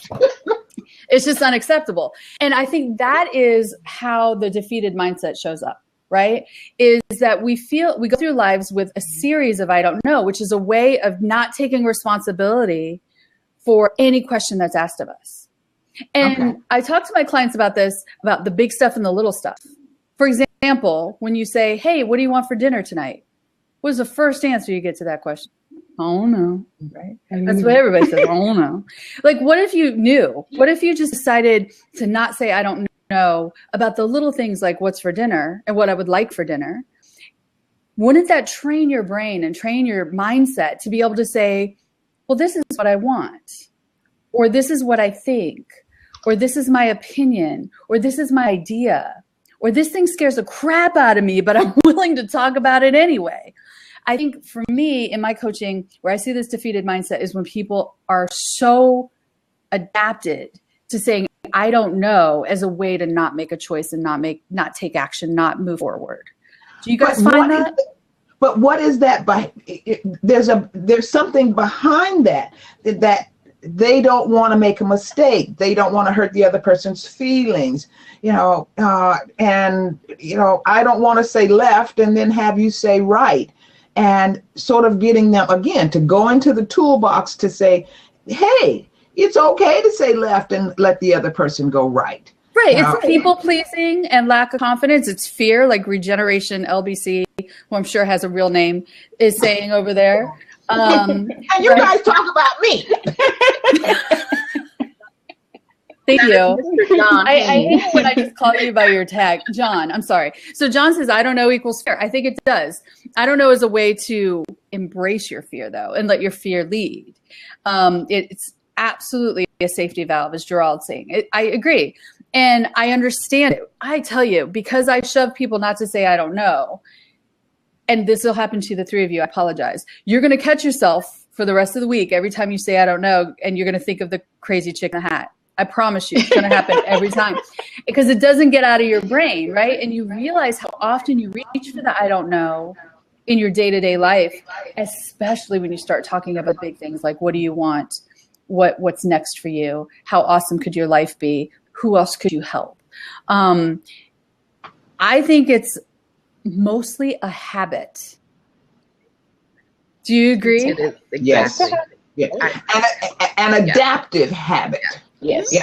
It's just unacceptable. And I think that is how the defeated mindset shows up, right? Is that we go through lives with a series of I don't know, which is a way of not taking responsibility for any question that's asked of us. And I talk to my clients about this, about the big stuff and the little stuff. For example, when you say, hey, what do you want for dinner tonight? What is the first answer you get to that question? Oh, no. Right? That's what everybody says. Oh, no. Like, what if you knew? What if you just decided to not say, I don't know, about the little things like what's for dinner and what I would like for dinner? Wouldn't that train your brain and train your mindset to be able to say, well, this is what I want, or this is what I think, or this is my opinion, or this is my idea, or this thing scares the crap out of me, but I'm willing to talk about it anyway. I think for me in my coaching, where I see this defeated mindset is when people are so adapted to saying, I don't know, as a way to not make a choice and not take action, not move forward. Do you guys find that? But what is that? There's something behind that they don't want to make a mistake. They don't want to hurt the other person's feelings, and I don't want to say left and then have you say right, and sort of getting them again to go into the toolbox to say, hey, it's okay to say left and let the other person go right. Right. It's people pleasing and lack of confidence. It's fear, like Regeneration LBC, who I'm sure has a real name, is saying over there. And you guys talk about me. Thank you. I hate when I just call you by your tag. John, I'm sorry. So John says, I don't know equals fear. I think it does. I don't know is a way to embrace your fear, though, and let your fear lead. It's absolutely a safety valve, as Gerald's saying. I agree. And I understand it. I tell you, because I shove people not to say I don't know, and this will happen to the three of you, I apologize. You're going to catch yourself for the rest of the week every time you say I don't know, and you're going to think of the crazy chick in the hat. I promise you, it's going to happen every time, because it doesn't get out of your brain, right? And you realize how often you reach for the I don't know in your day-to-day life, especially when you start talking about big things like, what do you want? What's next for you? How awesome could your life be? Who else could you help? I think it's mostly a habit. Do you agree? It is, exactly. Yes. Yeah. An adaptive habit. Yes.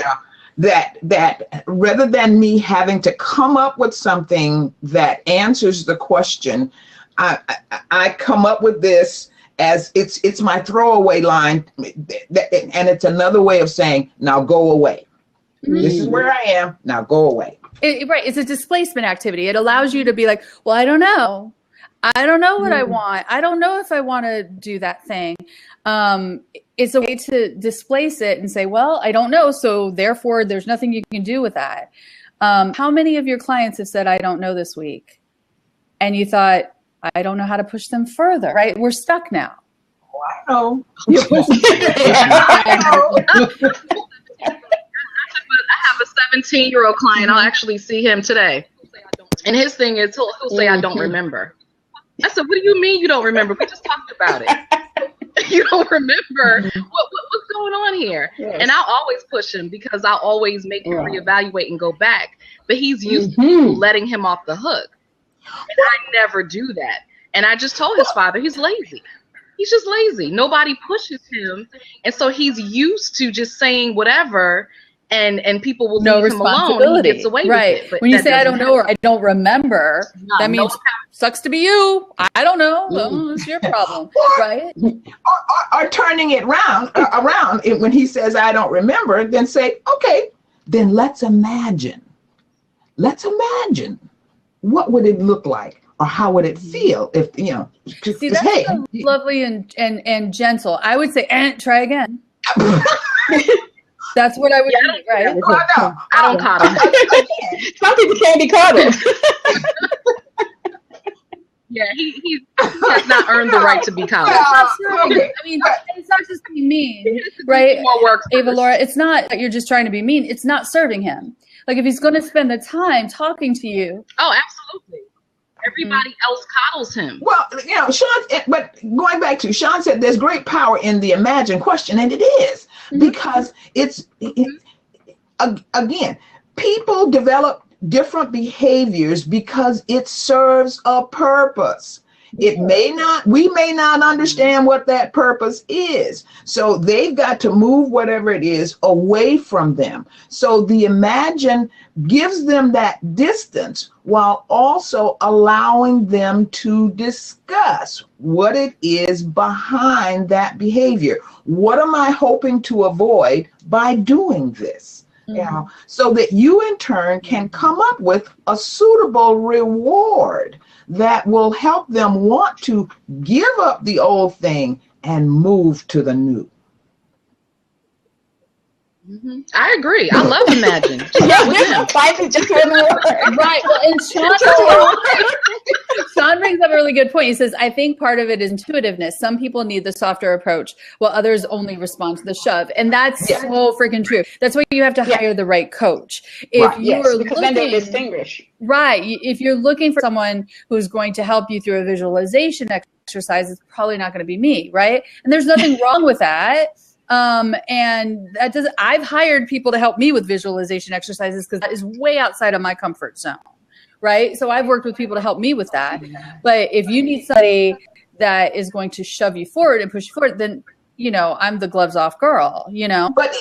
That rather than me having to come up with something that answers the question, I come up with this as it's my throwaway line, and it's another way of saying, now go away. This is where I am, now go away. Right. It's a displacement activity. It allows you to be like, well, I don't know. I don't know what I want. I don't know if I want to do that thing. It's a way to displace it and say, well, I don't know. So therefore, there's nothing you can do with that. How many of your clients have said, I don't know this week? And you thought, I don't know how to push them further, right? We're stuck now. Oh, I have a 17-year-old client. I'll actually see him today. And his thing is, he'll say, I don't remember. I said, what do you mean you don't remember? We just talked about it. You don't remember? What's going on here? Yes. And I'll always push him because I'll always make him reevaluate and go back. But he's used to people letting him off the hook. And I never do that. And I just told his father, he's lazy. He's just lazy. Nobody pushes him. And so he's used to just saying whatever, and people will leave him alone and he gets away with it. But when you say I don't know or I don't remember, that means sucks to be you. I don't know. Well, it's your problem, right? Or turning it around when he says I don't remember, then say, okay, then let's imagine. Let's imagine. What would it look like? Or how would it feel if, you know, see, that's so lovely and gentle. I would say, try again. That's what I would do, right? I don't coddle. Some people can't be coddled. Yeah, he has not earned the right to be coddled. I mean, it's not just being mean, right? More work Ava Laura, it's not that you're just trying to be mean. It's not serving him. Like if he's going to spend the time talking to you. Oh, absolutely. Everybody else coddles him. Well, you know, Sean, but going back to Sean said there's great power in the imagine question, and it is because it's again, people develop different behaviors because it serves a purpose. We may not understand what that purpose is. So they've got to move whatever it is away from them. So the imagine gives them that distance while also allowing them to discuss what it is behind that behavior. What am I hoping to avoid by doing this? You know, so that you in turn can come up with a suitable reward that will help them want to give up the old thing and move to the new. I agree. I love Imagine. Just one word. Right. Well, and Sean brings up a really good point. He says, I think part of it is intuitiveness. Some people need the softer approach while others only respond to the shove. And that's so freaking true. That's why you have to hire the right coach. If because then they distinguish. Right. If you're looking for someone who's going to help you through a visualization exercise, it's probably not going to be me. Right. And there's nothing wrong with that. And that does, I've hired people to help me with visualization exercises because that is way outside of my comfort zone. Right. So I've worked with people to help me with that. But if you need somebody that is going to shove you forward and push you forward, then, you know, I'm the gloves off girl, you know, but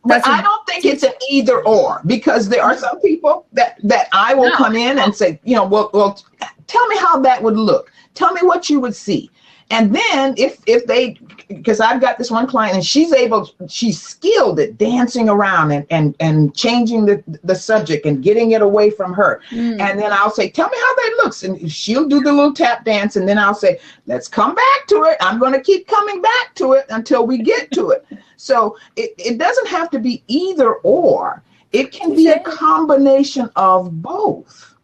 I don't think it's an either or, because there are some people that I will come in and say, you know, well, tell me how that would look. Tell me what you would see. And then if they, because I've got this one client and she's skilled at dancing around and changing the subject and getting it away from her. And then I'll say, tell me how that looks. And she'll do the little tap dance. And then I'll say, let's come back to it. I'm going to keep coming back to it until we get to it. So it doesn't have to be either or. It can be a combination of both.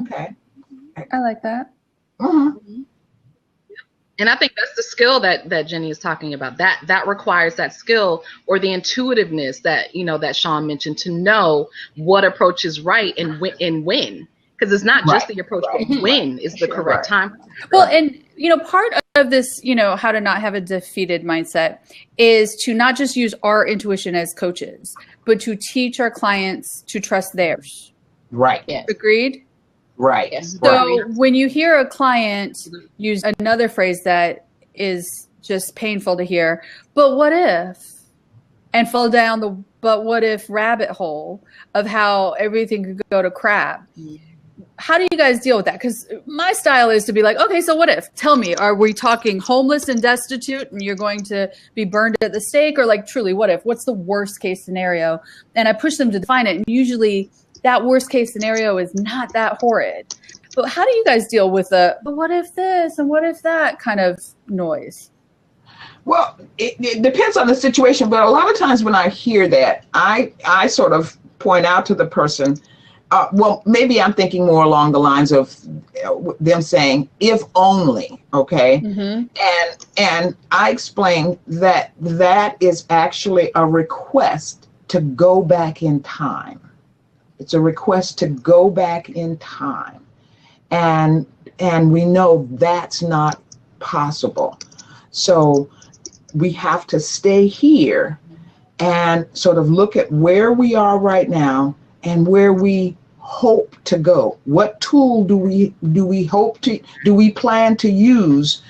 Okay. I like that. And I think that's the skill that Jenny is talking about. That requires that skill or the intuitiveness that, you know, that Sean mentioned, to know what approach is right and when. Because it's not just the approach, but when is the correct time. Well, and, you know, part of this, you know, how to not have a defeated mindset is to not just use our intuition as coaches, but to teach our clients to trust theirs. Right. Yes. Agreed? Right. Yes. So when you hear a client use another phrase that is just painful to hear, but what if, and fall down the but what if rabbit hole of how everything could go to crap. How do you guys deal with that? Because my style is to be like, okay, so what if? Tell me, are we talking homeless and destitute and you're going to be burned at the stake? Or like truly, what if? What's the worst case scenario? And I push them to define it. And usually that worst case scenario is not that horrid. But how do you guys deal with the, but what if this and what if that kind of noise? Well, it depends on the situation, but a lot of times when I hear that, I sort of point out to the person, well, maybe I'm thinking more along the lines of them saying, if only, okay? And I explain that that is actually a request to go back in time. It's a request to go back in time. And we know that's not possible. So we have to stay here and sort of look at where we are right now and where we hope to go. What tool do we plan to use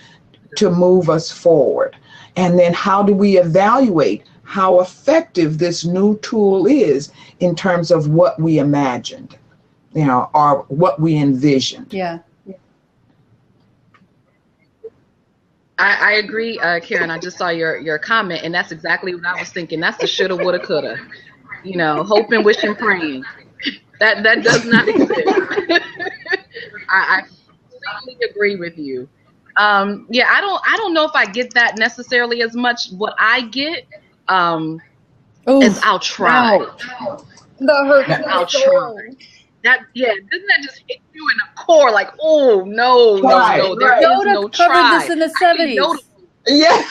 to move us forward? And then how do we evaluate how effective this new tool is in terms of what we imagined, or what we envisioned? Yeah. I agree, Karen. I just saw your comment, and that's exactly what I was thinking. That's the shoulda, woulda, coulda. Hoping, wishing, praying. That does not exist. I completely agree with you. Yeah, I don't know if I get that necessarily as much. What I get is I'll try. That hurts. I'll try. Doesn't that just hit you in the core? Like, oh no, there is no try. This in the 70s. Yeah.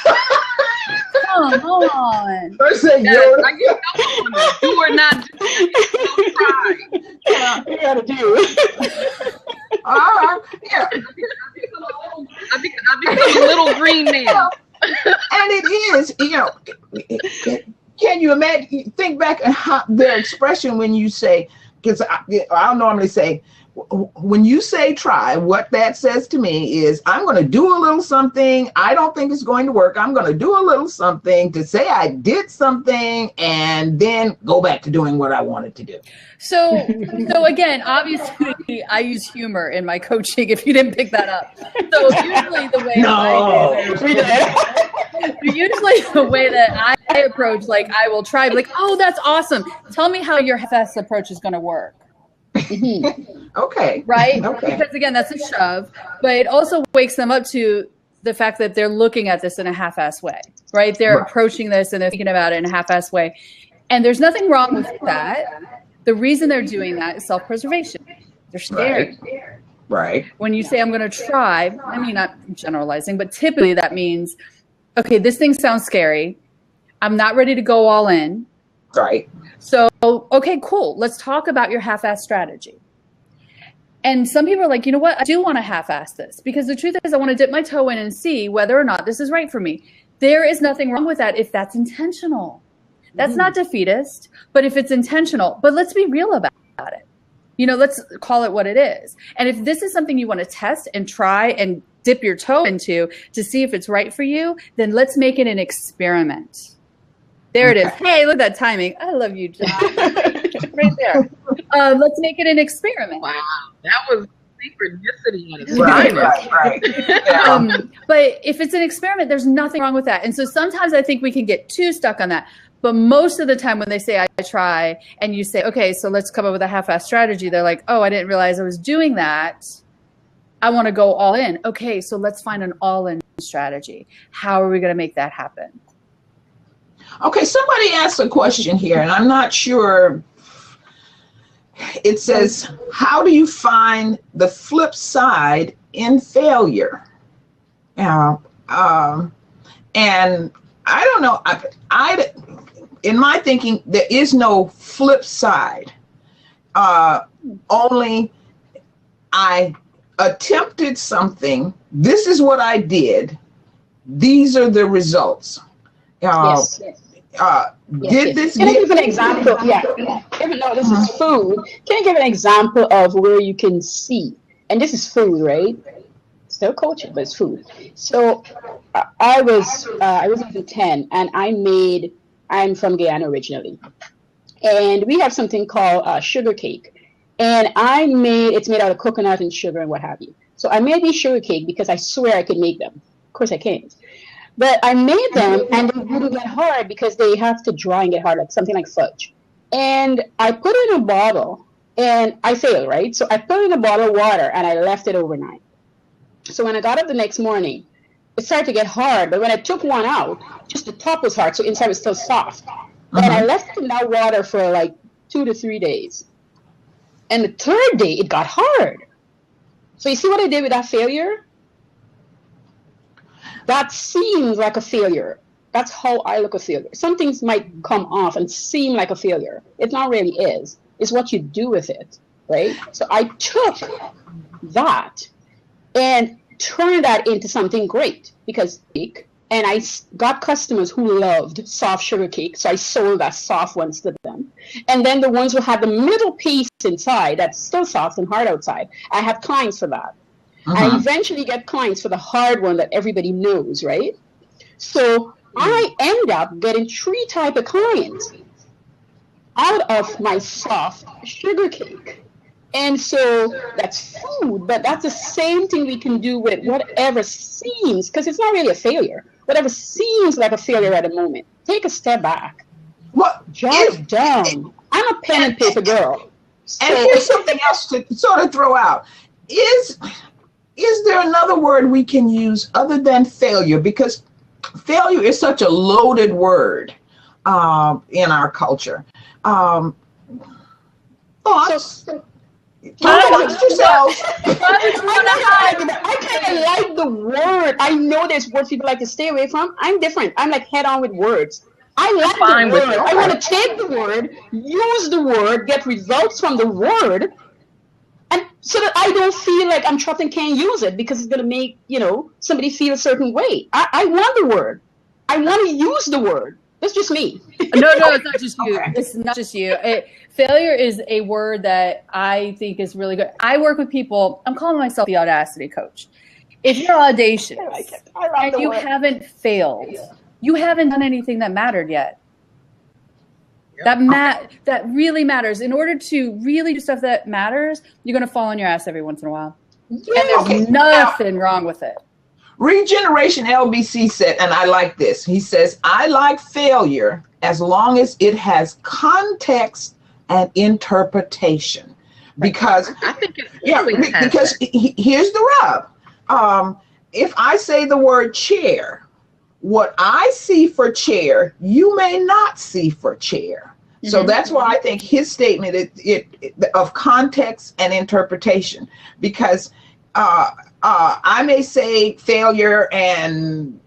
Come on. First thing, yes, I get no do or not do. No try. You gotta do. Yeah. I become a little green man. And it is, can you imagine? Think back at their expression when you say, because I'll normally say, when you say try, what that says to me is, I'm going to do a little something. I don't think it's going to work. I'm going to do a little something to say I did something and then go back to doing what I wanted to do. So again, obviously I use humor in my coaching, if you didn't pick that up. So usually the way that I approach, like, I will try, like, oh, that's awesome. Tell me how your half-ass approach is going to work. Okay. Right? Okay. Because again, that's a shove, but it also wakes them up to the fact that they're looking at this in a half-ass way, right? They're approaching this and they're thinking about it in a half-ass way. And there's nothing wrong with that. The reason they're doing that is self-preservation. They're scared. Right. When you say, I'm going to try, I mean, not generalizing, but typically that means, okay, this thing sounds scary. I'm not ready to go all in. Right. So, okay, cool. Let's talk about your half-ass strategy. And some people are like, you know what? I do want to half-ass this, because the truth is I want to dip my toe in and see whether or not this is right for me. There is nothing wrong with that if that's intentional. That's not defeatist, but if it's intentional, but let's be real about it. Let's call it what it is. And if this is something you want to test and try and dip your toe into to see if it's right for you, then let's make it an experiment. There it is. Hey, look at that timing. I love you, John. Right there. Let's make it an experiment. Wow, that was synchronicity on its Right. Yeah. But if it's an experiment, there's nothing wrong with that. And so sometimes I think we can get too stuck on that. But most of the time when they say, I try, and you say, okay, so let's come up with a half-ass strategy, they're like, oh, I didn't realize I was doing that. I want to go all in. Okay, so let's find an all-in strategy. How are we going to make that happen? Okay, somebody asked a question here, and I'm not sure. It says, how do you find the flip side in failure? And I don't know. I in my thinking, there is no flip side. Only I attempted something. This is what I did. These are the results. Yes. Did this? Can I give an example? Yeah. Even though this is food, can I give an example of where you can see? And this is food, right? Still coaching, but it's food. So I was even 10, and I'm from Guyana originally, and we have something called sugar cake, and it's made out of coconut and sugar and what have you. So I made these sugar cake because I swear I could make them. Of course I can't. But I made them, and they wouldn't get hard because they have to dry and get hard, like something like fudge. And I put it in a bottle, and I failed, right? So I put in a bottle of water and I left it overnight. So when I got up the next morning, it started to get hard, but when I took one out, just the top was hard, so inside was still soft. And I left it in that water for like 2 to 3 days. And the third day, it got hard. So you see what I did with that failure? That seems like a failure. That's how I look at failure. Some things might come off and seem like a failure. It not really is. It's what you do with it, right? So I took that and turned that into something great, because and I got customers who loved soft sugar cake, so I sold that soft ones to them. And then the ones who had the middle piece inside that's still soft and hard outside, I had clients for that. I eventually get clients for the hard one that everybody knows, right? So I end up getting 3 types of clients out of my soft sugar cake. And so that's food, but that's the same thing we can do with whatever seems, because it's not really a failure, whatever seems like a failure at the moment. Take a step back. Jot it down. I'm a pen and paper girl. So, and here's something else to sort of throw out. Is there another word we can use other than failure? Because failure is such a loaded word in our culture. Thoughts? Amongst yourselves. I kind of like the word. I know there's words people like to stay away from. I'm different. I'm like head on with words. I like the word. I want to take the word, use the word, get results from the word, and so that I don't feel like I'm trapped and can't use it because it's going to make, somebody feel a certain way. I want the word. I want to use the word. That's just me. No, it's not just you. Okay. It's not just you. Failure is a word that I think is really good. I work with people. I'm calling myself the audacity coach. If you're audacious and you haven't failed, you haven't done anything that mattered yet. That really matters. In order to really do stuff that matters, you're going to fall on your ass every once in a while. Yeah, and there's nothing wrong with it. Regeneration LBC said, and I like this. He says, I like failure as long as it has context and interpretation. Because I think because here's the rub. If I say the word chair, what I see for chair, you may not see for chair. So that's why I think his statement of context and interpretation, because I may say failure and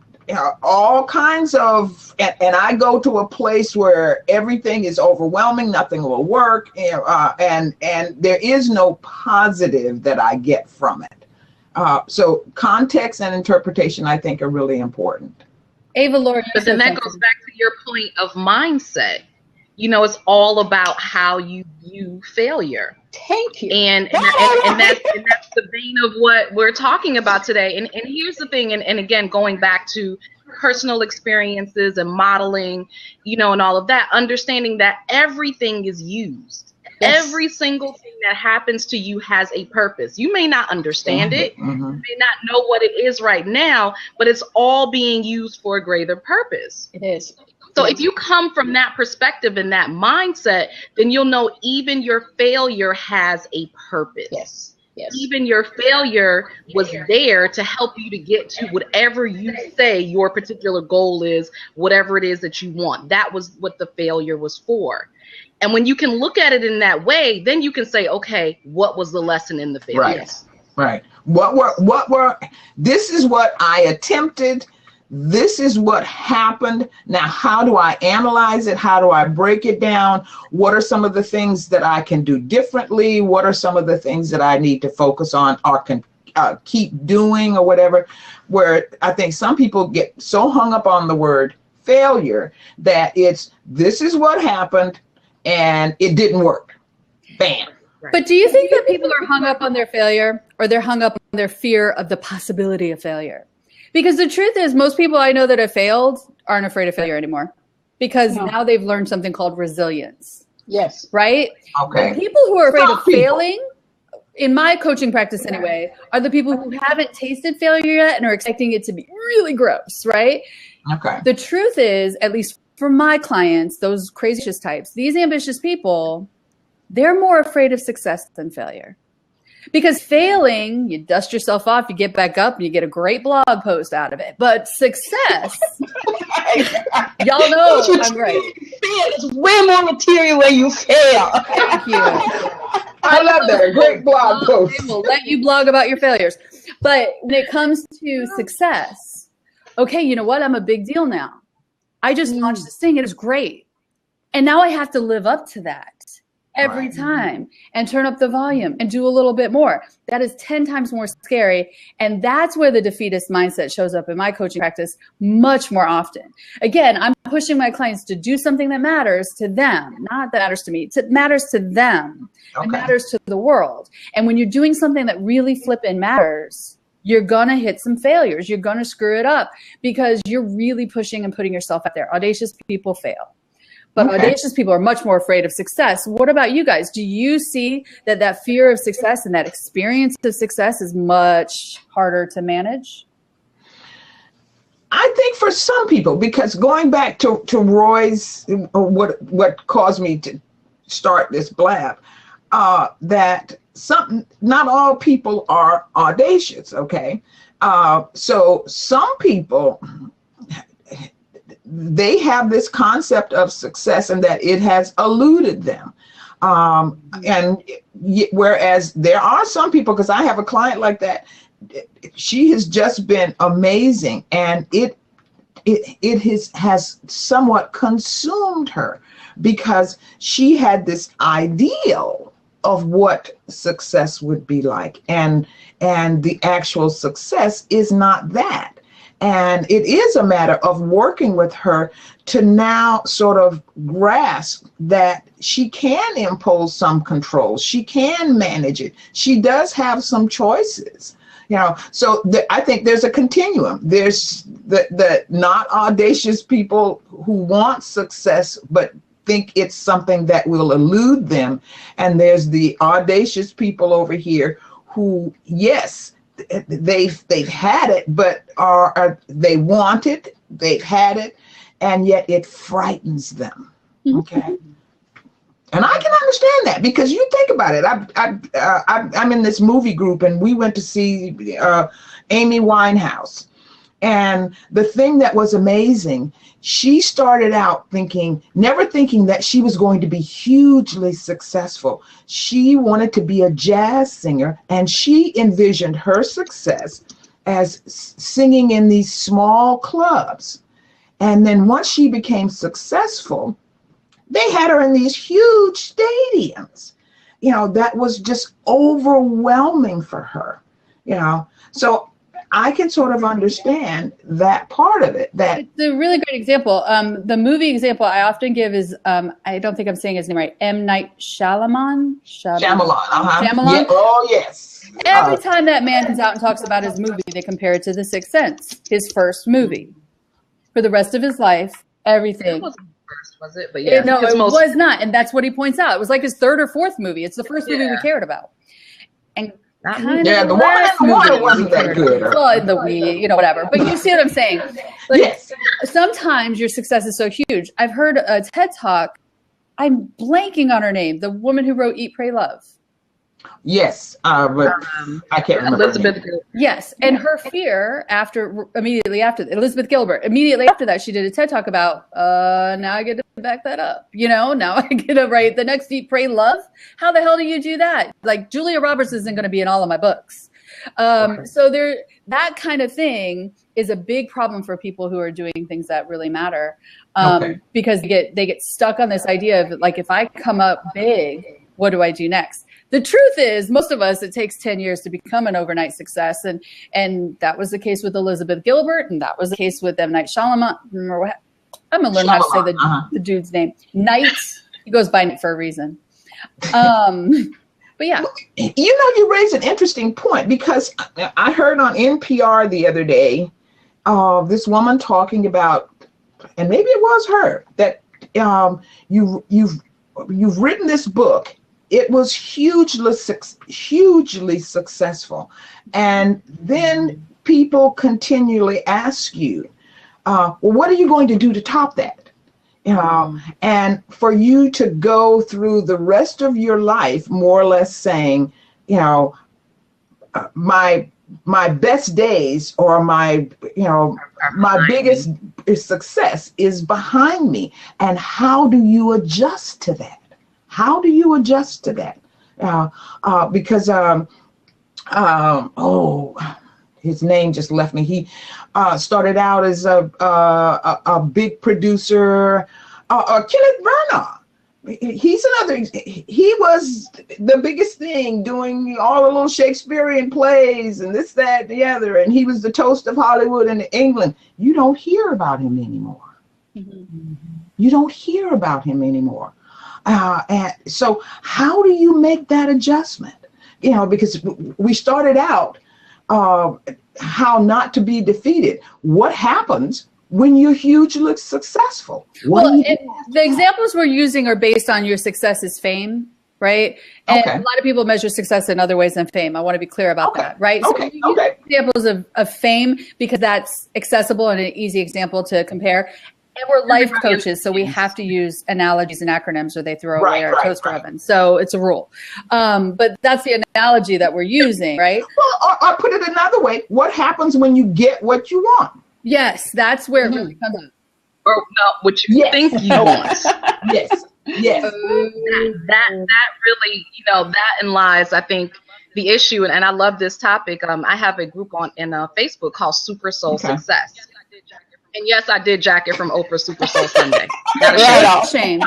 all kinds of, and I go to a place where everything is overwhelming, nothing will work, and there is no positive that I get from it. So context and interpretation, I think, are really important. Ava, Laura, but then that goes back to your point of mindset. It's all about how you view failure. Thank you. And that's the vein of what we're talking about today. And here's the thing, and again, going back to personal experiences and modeling, and all of that, understanding that everything is used. Yes. Every single thing that happens to you has a purpose. You may not understand it. You may not know what it is right now, but it's all being used for a greater purpose. It is. So if you come from that perspective and that mindset, then you'll know even your failure has a purpose. Yes. Even your failure was there to help you to get to whatever you say your particular goal is, whatever it is that you want. That was what the failure was for. And when you can look at it in that way, then you can say, okay, what was the lesson in the failure? Right. This is what I attempted. This is what happened. Now, how do I analyze it? How do I break it down? What are some of the things that I can do differently? What are some of the things that I need to focus on or can keep doing or whatever? Where I think some people get so hung up on the word failure that this is what happened and it didn't work. Bam. But do you think that people are hung up on their failure, or they're hung up on their fear of the possibility of failure? Because the truth is, most people I know that have failed aren't afraid of failure anymore, because now they've learned something called resilience. Yes. Right? Okay. The people who are afraid of failing, in my coaching practice anyway, are the people who haven't tasted failure yet and are expecting it to be really gross, right? Okay. The truth is, at least for my clients, those crazy types, these ambitious people, they're more afraid of success than failure. Because failing, you dust yourself off, you get back up, and you get a great blog post out of it. But success, y'all know I'm right. There's way more material when you fail. Thank you. I love that. Great blog post. They will let you blog about your failures. But when it comes to success, okay, you know what? I'm a big deal now. I just launched this thing. It is great. And now I have to live up to that every time and turn up the volume and do a little bit more. That is 10 times more scary. And that's where the defeatist mindset shows up in my coaching practice much more often. Again, I'm pushing my clients to do something that matters to them, not that matters to me. It matters to them. It matters to the world. And when you're doing something that really flippin' matters, you're going to hit some failures. You're going to screw it up because you're really pushing and putting yourself out there. Audacious people fail. But audacious people are much more afraid of success. What about you guys? Do you see that fear of success and that experience of success is much harder to manage? I think for some people, because going back to Roy's, what caused me to start this blab, that not all people are audacious, okay? So some people, they have this concept of success and that it has eluded them. And whereas there are some people, because I have a client like that, she has just been amazing, and it has somewhat consumed her because she had this ideal of what success would be like, and the actual success is not that. And it is a matter of working with her to now sort of grasp that she can impose some control. She can manage it. She does have some choices, you know. So I think there's a continuum. There's the not audacious people who want success but think it's something that will elude them. And there's the audacious people over here who, yes, they've had it, but they want it, they've had it, and yet it frightens them. Okay, and I can understand that, because you think about it. I'm in this movie group, and we went to see Amy Winehouse, and the thing that was amazing, she started out never thinking that she was going to be hugely successful. She wanted to be a jazz singer, and she envisioned her success as singing in these small clubs. And then once she became successful, they had her in these huge stadiums. You know, that was just overwhelming for her, you know. So I can sort of understand that part of it. That it's a really great example. The movie example I often give is, I don't think I'm saying his name right, M. Night Shyamalan. Shyamalan. Shyamalan. Yeah, oh, yes. Every time that man comes out and talks about his movie, they compare it to The Sixth Sense, his first movie. For the rest of his life, everything. It wasn't first, was it? But yeah, no, it was not, and that's what he points out. It was like his third or fourth movie. It's the first movie we cared about, and the Woman in the Water wasn't that good. Well, whatever. But you see what I'm saying? Like, yes. Sometimes your success is so huge. I've heard a TED Talk. I'm blanking on her name. The woman who wrote Eat, Pray, Love. Yes, but I can't remember. Elizabeth. Yes, and her fear immediately after Elizabeth Gilbert. Immediately after that, she did a TED Talk about. Now I get to back that up. You know, now I get to write the next Eat, Pray, Love. How the hell do you do that? Like, Julia Roberts isn't going to be in all of my books. So that kind of thing is a big problem for people who are doing things that really matter, because they get stuck on this idea of, like, if I come up big, what do I do next? The truth is, most of us, it takes 10 years to become an overnight success. And that was the case with Elizabeth Gilbert, and that was the case with M. Night Shyamalan. I'm going to learn how to say the dude's name. Night, he goes by Night for a reason. But yeah. You know, you raise an interesting point, because I heard on NPR the other day, this woman talking about, and maybe it was her, that you've written this book. It was hugely successful. And then people continually ask you, well, what are you going to do to top that? And for you to go through the rest of your life more or less saying, my best days or my biggest success is behind me. And how do you adjust to that? How do you adjust to that? Because his name just left me. He started out as a big producer, Kenneth Branagh. He was the biggest thing, doing all the little Shakespearean plays and this, that, and the other. And he was the toast of Hollywood in England. You don't hear about him anymore. Mm-hmm. You don't hear about him anymore. And so how do you make that adjustment? Because we started out how not to be defeated. What happens when you're hugely successful? The examples we're using are based on your success is fame, right? And a lot of people measure success in other ways than fame. I want to be clear about that, right? So we use examples of fame because that's accessible and an easy example to compare. And we're life coaches, so we have to use analogies and acronyms or they throw away our toaster oven. So it's a rule. But that's the analogy that we're using, right? Well, I'll put it another way. What happens when you get what you want? Yes, that's where it really comes up. Or not what you think you want. Yes. That really, that lies, I think, the issue. And I love this topic. I have a group in Facebook called Super Soul Success. And yes, I did jack it from Oprah Super Soul Sunday. That's a shame.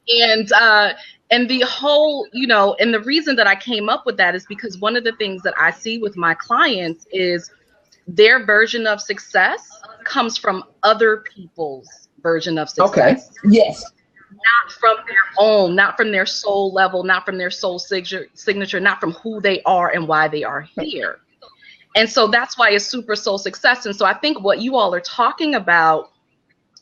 And the whole, and the reason that I came up with that is because one of the things that I see with my clients is their version of success comes from other people's version of success. Okay. Yes. Not from their own, not from their soul level, not from their soul signature, not from who they are and why they are here. And so that's why it's super soul success. And so I think what you all are talking about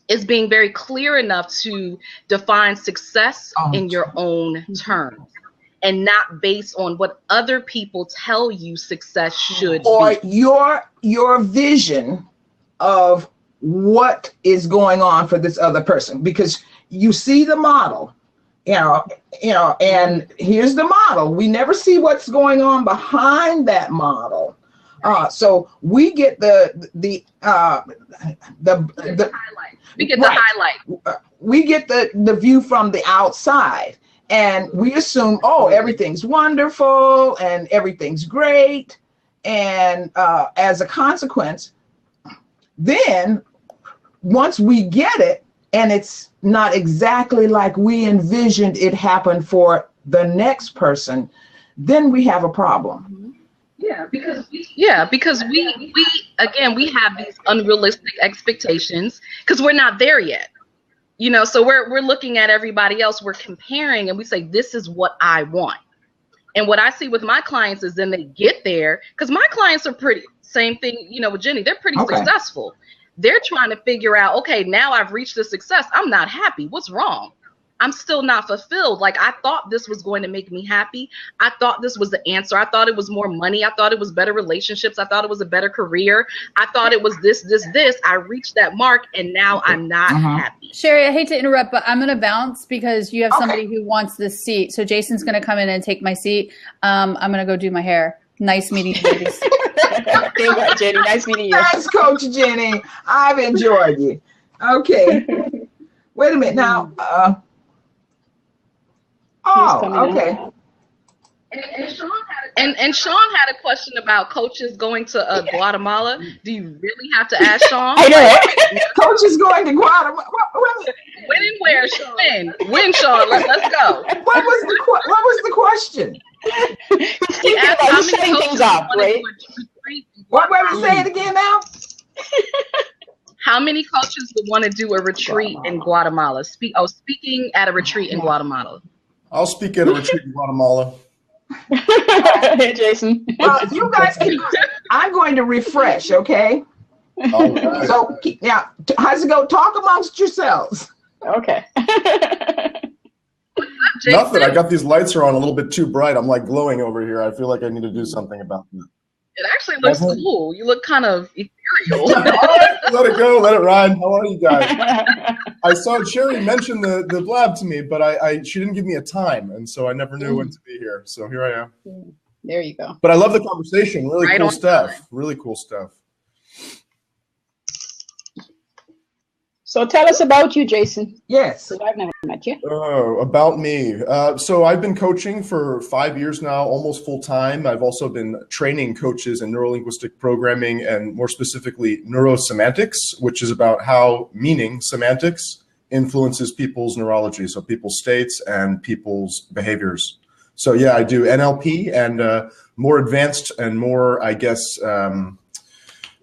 is being very clear enough to define success in your own terms and not based on what other people tell you success should or be. Your vision of what is going on for this other person, because you see the model, and here's the model. We never see what's going on behind that model. So we get the highlight. We get the highlight. We get the view from the outside, and we assume, everything's wonderful and everything's great, and as a consequence, then once we get it and it's not exactly like we envisioned it happened for the next person, then we have a problem. Because we again, we have these unrealistic expectations because we're not there yet. So we're looking at everybody else, we're comparing, and we say, this is what I want. And what I see with my clients is then they get there, because my clients are pretty, same thing, with Jenny, they're pretty successful. They're trying to figure out, okay, now I've reached the success. I'm not happy. What's wrong? I'm still not fulfilled. Like, I thought this was going to make me happy. I thought this was the answer. I thought it was more money. I thought it was better relationships. I thought it was a better career. I thought it was this. I reached that mark, and now I'm not happy. Cherrie, I hate to interrupt, but I'm going to bounce because you have somebody who wants this seat. So Jason's going to come in and take my seat. I'm going to go do my hair. Nice meeting you, ladies. Jenny, nice meeting you. Thanks, Coach Jenny. I've enjoyed you. Okay. Wait a minute now. Okay. And Sean had a question about coaches going to Guatemala. Do you really have to ask Sean? I know. Coaches going to Guatemala. When and where, Sean? When, Sean? Let's go. What was the question? He asked how many coaches right? Wait, say it again now. How many coaches would want to do a retreat in Guatemala? Speaking at a retreat in Guatemala. I'll speak at a retreat in Guatemala. Hey, Jason. You guys I'm going to refresh, okay? Right. So, now, how's it go? Talk amongst yourselves. Okay. Nothing. I got these lights are on a little bit too bright. I'm like glowing over here. I feel like I need to do something about that. It actually looks cool. You look kind of ethereal. All right, let it go. Let it ride. How are you guys? I saw Cherrie mention the blab to me, but she didn't give me a time, and so I never knew when to be here. So here I am. There you go. But I love the conversation. Really Right cool on stuff. time. Really cool stuff. So tell us about you, Jason. Yes. I've never met you. Oh, about me. So I've been coaching for 5 years now, almost full time. I've also been training coaches in neurolinguistic programming and more specifically neurosemantics, which is about how meaning, semantics, influences people's neurology. So people's states and people's behaviors. So yeah, I do NLP and more advanced and more, I guess,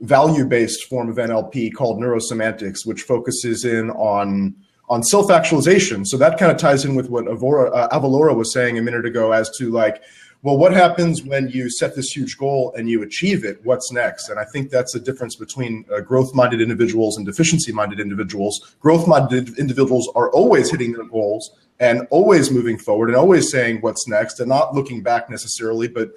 value-based form of NLP called neurosemantics, which focuses in on self-actualization. So that kind of ties in with what Avalora was saying a minute ago as to like, well, what happens when you set this huge goal and you achieve it? What's next? And I think that's the difference between growth-minded individuals and deficiency-minded individuals. Growth-minded individuals are always hitting their goals and always moving forward and always saying what's next and not looking back necessarily, but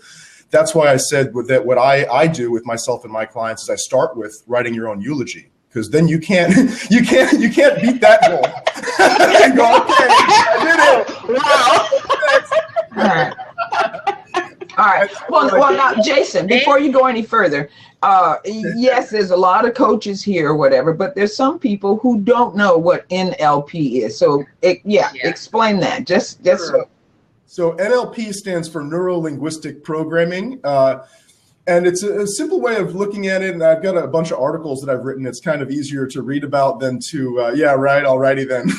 that's why I said that what I do with myself and my clients is I start with writing your own eulogy, because then you can't beat that goal. And go, okay, I did it. Wow. All right. Well, now, Jason, before you go any further, yes, there's a lot of coaches here or whatever, but there's some people who don't know what NLP is. So, explain that. Just sure. So NLP stands for Neuro-Linguistic Programming, and it's a simple way of looking at it, and I've got a bunch of articles that I've written. It's kind of easier to read about than to, yeah, right, alrighty then.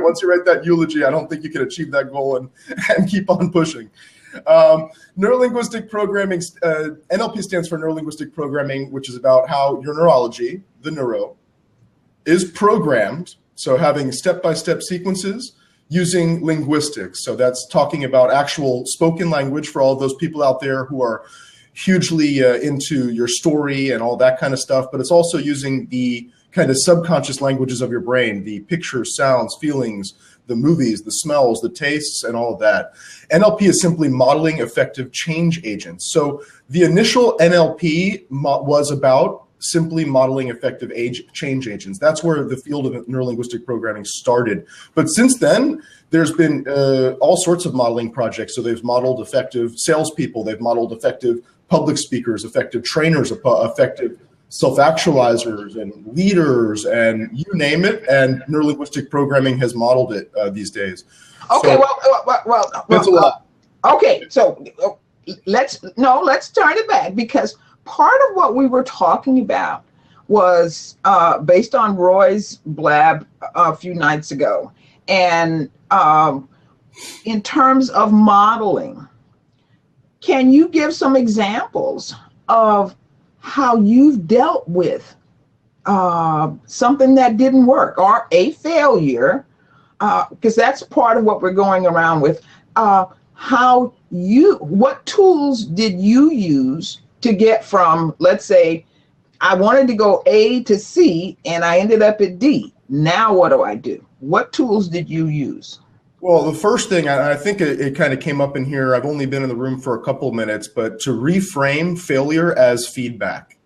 Once you write that eulogy, I don't think you can achieve that goal and keep on pushing. Neuro-linguistic programming, NLP stands for Neuro-Linguistic Programming, which is about how your neurology, the neuro, is programmed, so having step-by-step sequences, using linguistics. So that's talking about actual spoken language for all of those people out there who are hugely into your story and all that kind of stuff. But it's also using the kind of subconscious languages of your brain, the pictures, sounds, feelings, the movies, the smells, the tastes, and all of that. NLP is simply modeling effective change agents. So the initial NLP was about simply modeling effective change agents. That's where the field of neurolinguistic programming started. But since then, there's been all sorts of modeling projects. So they've modeled effective salespeople, they've modeled effective public speakers, effective trainers, effective self-actualizers and leaders, and you name it, and neurolinguistic programming has modeled it these days. Okay, so, that's a lot. Okay, so let's turn it back, because part of what we were talking about was based on Roy's blab a few nights ago. And in terms of modeling, can you give some examples of how you've dealt with something that didn't work or a failure? Because that's part of what we're going around with. What tools did you use to get from, let's say, I wanted to go A to C and I ended up at D. Now what do I do? What tools did you use? Well, the first thing, I think it kind of came up in here, I've only been in the room for a couple of minutes, but to reframe failure as feedback.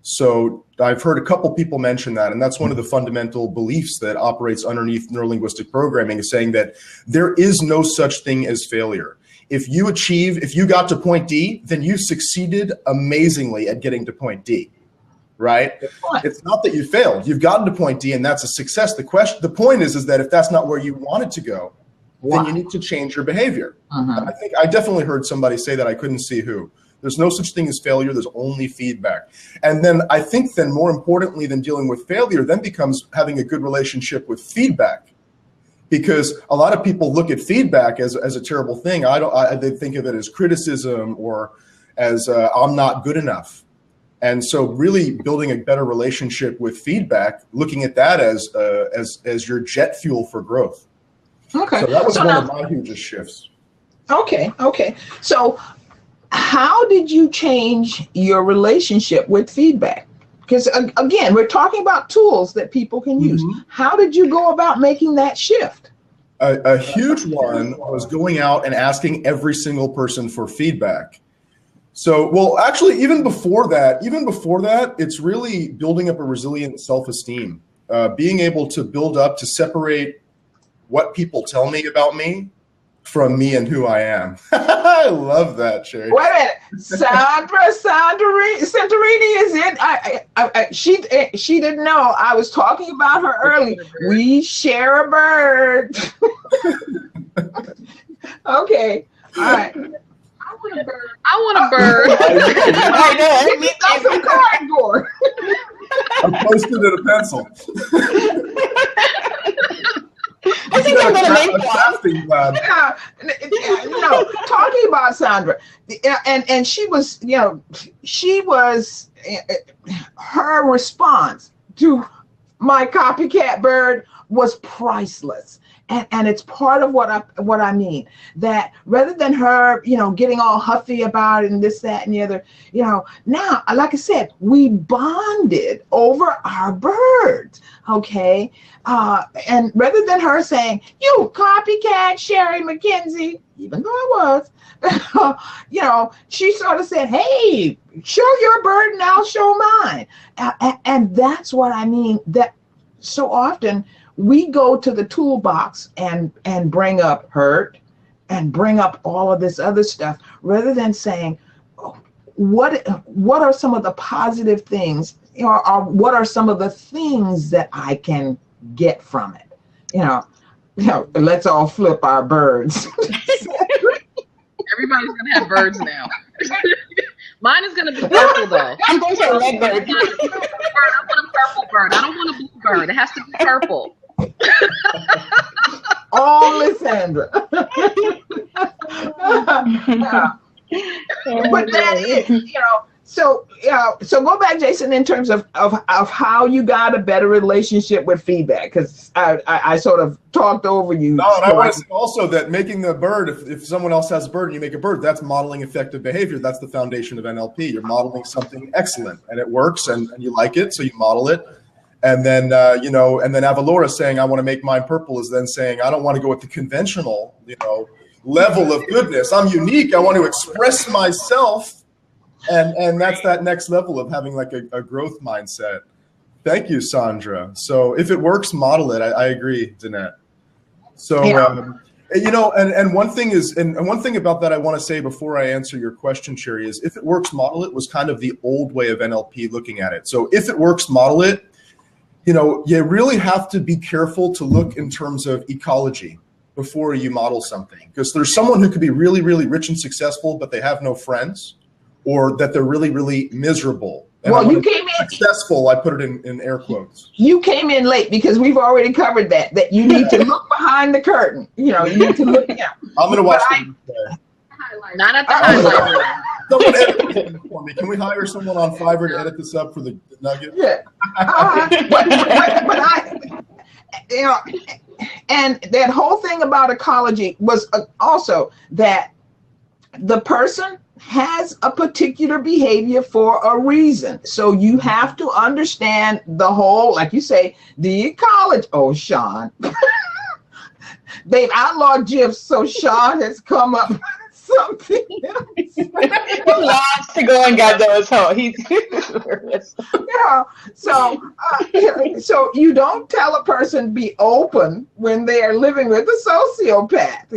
So I've heard a couple people mention that, and that's one of the fundamental beliefs that operates underneath neurolinguistic programming, is saying that there is no such thing as failure. If you got to point D, then you succeeded amazingly at getting to point D, right? It's not that you failed. You've gotten to point D, and that's a success. The point is that if that's not where you wanted to go, then you need to change your behavior. I definitely heard somebody say that. I couldn't see who. There's no such thing as failure. There's only feedback. And then I think then more importantly than dealing with failure then becomes having a good relationship with feedback. Because a lot of people look at feedback as a terrible thing. They think of it as criticism or as I'm not good enough. And so really building a better relationship with feedback, looking at that as your jet fuel for growth. Okay. So that was one of my hugest shifts. Okay. So how did you change your relationship with feedback? Because again, we're talking about tools that people can use. How did you go about making that shift? A huge one was going out and asking every single person for feedback. So, well, actually, even before that, it's really building up a resilient self-esteem, being able to build up to separate what people tell me about me from me and who I am. I love that, Cherrie. Wait a minute, Santorini is in. She didn't know I was talking about her early. We share a bird. Okay, all right. I want a bird. I want a bird. I know. Give me some cardboard. I posted it a pencil. I think I'm gonna make one. No, talking about Sandra, and she was, her response to my copycat bird was priceless. And it's part of what I mean, that rather than her, getting all huffy about it and this, that, and the other, now, like I said, we bonded over our birds, okay? And rather than her saying, you copycat Cherrie Mckenzie, even though I was, she sort of said, hey, show your bird and I'll show mine. And that's what I mean, that so often we go to the toolbox and bring up hurt and bring up all of this other stuff rather than saying, what are some of the positive things, or what are some of the things that I can get from it? Let's all flip our birds. Everybody's gonna have birds now. Mine is gonna be purple though. I'm going for a red bird. I want a purple bird. I don't want a blue bird. It has to be purple. Only Sandra. But that is, so go back, Jason, in terms of how you got a better relationship with feedback, because I sort of talked over you. No, and I want to say also that making the bird, if someone else has a bird and you make a bird, that's modeling effective behavior. That's the foundation of NLP. You're modeling something excellent and it works and you like it, so you model it. And then, and then Avalora saying, I want to make mine purple, is then saying, I don't want to go with the conventional, level of goodness. I'm unique. I want to express myself. And that's that next level of having like a growth mindset. Thank you, Sandra. So if it works, model it. I agree, Danette. So, and one thing is, and one thing about that I want to say before I answer your question, Cherrie, is if it works, model it was kind of the old way of NLP looking at it. So if it works, model it. You really have to be careful to look in terms of ecology before you model something, because there's someone who could be really, really rich and successful, but they have no friends, or that they're really, really miserable. And well, you came in successful. I put it in air quotes. You came in late because we've already covered that you need to look behind the curtain. You need to look. Yeah. I'm going to watch. Not at the highlight. Someone edit this for me. Can we hire someone on Fiverr to edit this up for the nugget? Yeah. But and that whole thing about ecology was also that the person has a particular behavior for a reason. So you have to understand the whole, like you say, the ecology. Oh, Sean. They've outlawed GIFs, so Sean has come up with something else. He loves to go and get those. So he's so you don't tell a person be open when they are living with a sociopath.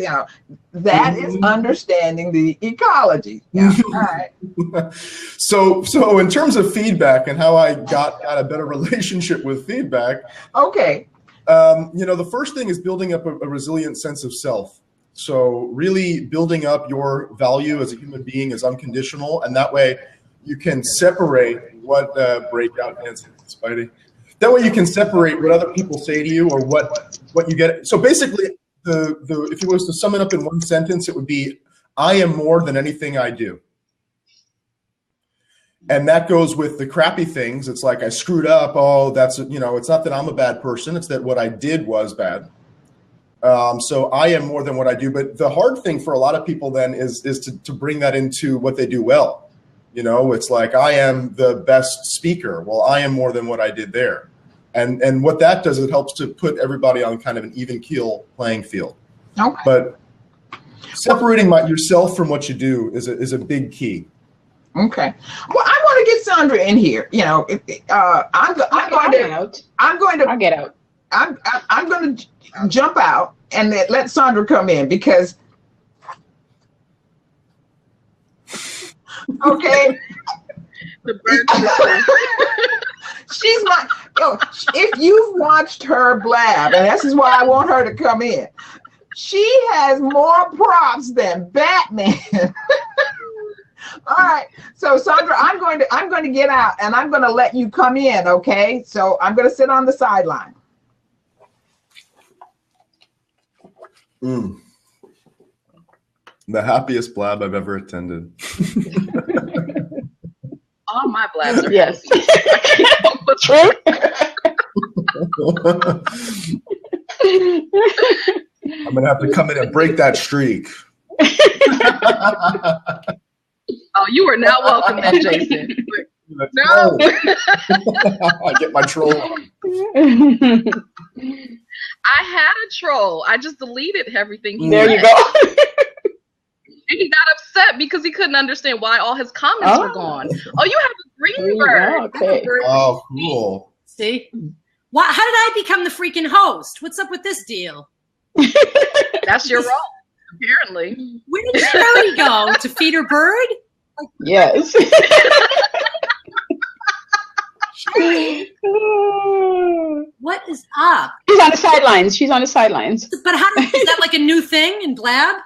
That is understanding the ecology. Yeah. All right. So in terms of feedback and how I got a better relationship with feedback. Okay. The first thing is building up a resilient sense of self. So really building up your value as a human being as unconditional, and that way you can separate what breakout dancing, Spidey. That way you can separate what other people say to you or what you get. So basically, if it was to sum it up in one sentence, it would be, I am more than anything I do. And that goes with the crappy things. It's like, I screwed up. Oh, it's not that I'm a bad person. It's that what I did was bad. So I am more than what I do. But the hard thing for a lot of people then is to bring that into what they do well. It's like, I am the best speaker. Well, I am more than what I did there. And what that does, it helps to put everybody on kind of an even keel playing field. Okay. But separating yourself from what you do is a big key. Okay. Well, I want to get Sandra in here. You know, I'm going to jump out and let Sandra come in because. Okay. She's my. If you've watched her blab, and this is why I want her to come in. She has more props than Batman. All right, so Sandra, I'm going to get out, and I'm going to let you come in. Okay, so I'm going to sit on the sideline. The happiest blab I've ever attended. All my blabs are yes. true. I'm gonna have to come in and break that streak. Oh, you are not welcome then, Jason. No. I get my troll on. I had a troll. I just deleted everything. There you go. And he got upset because he couldn't understand why all his comments were gone. Oh, you have a green bird. Okay. Oh, cool. See? How did I become the freaking host? What's up with this deal? That's your role, apparently. Where did Cherrie go? To feed her bird? Yes. What is up? She's on the sidelines. But is that like a new thing in Blab?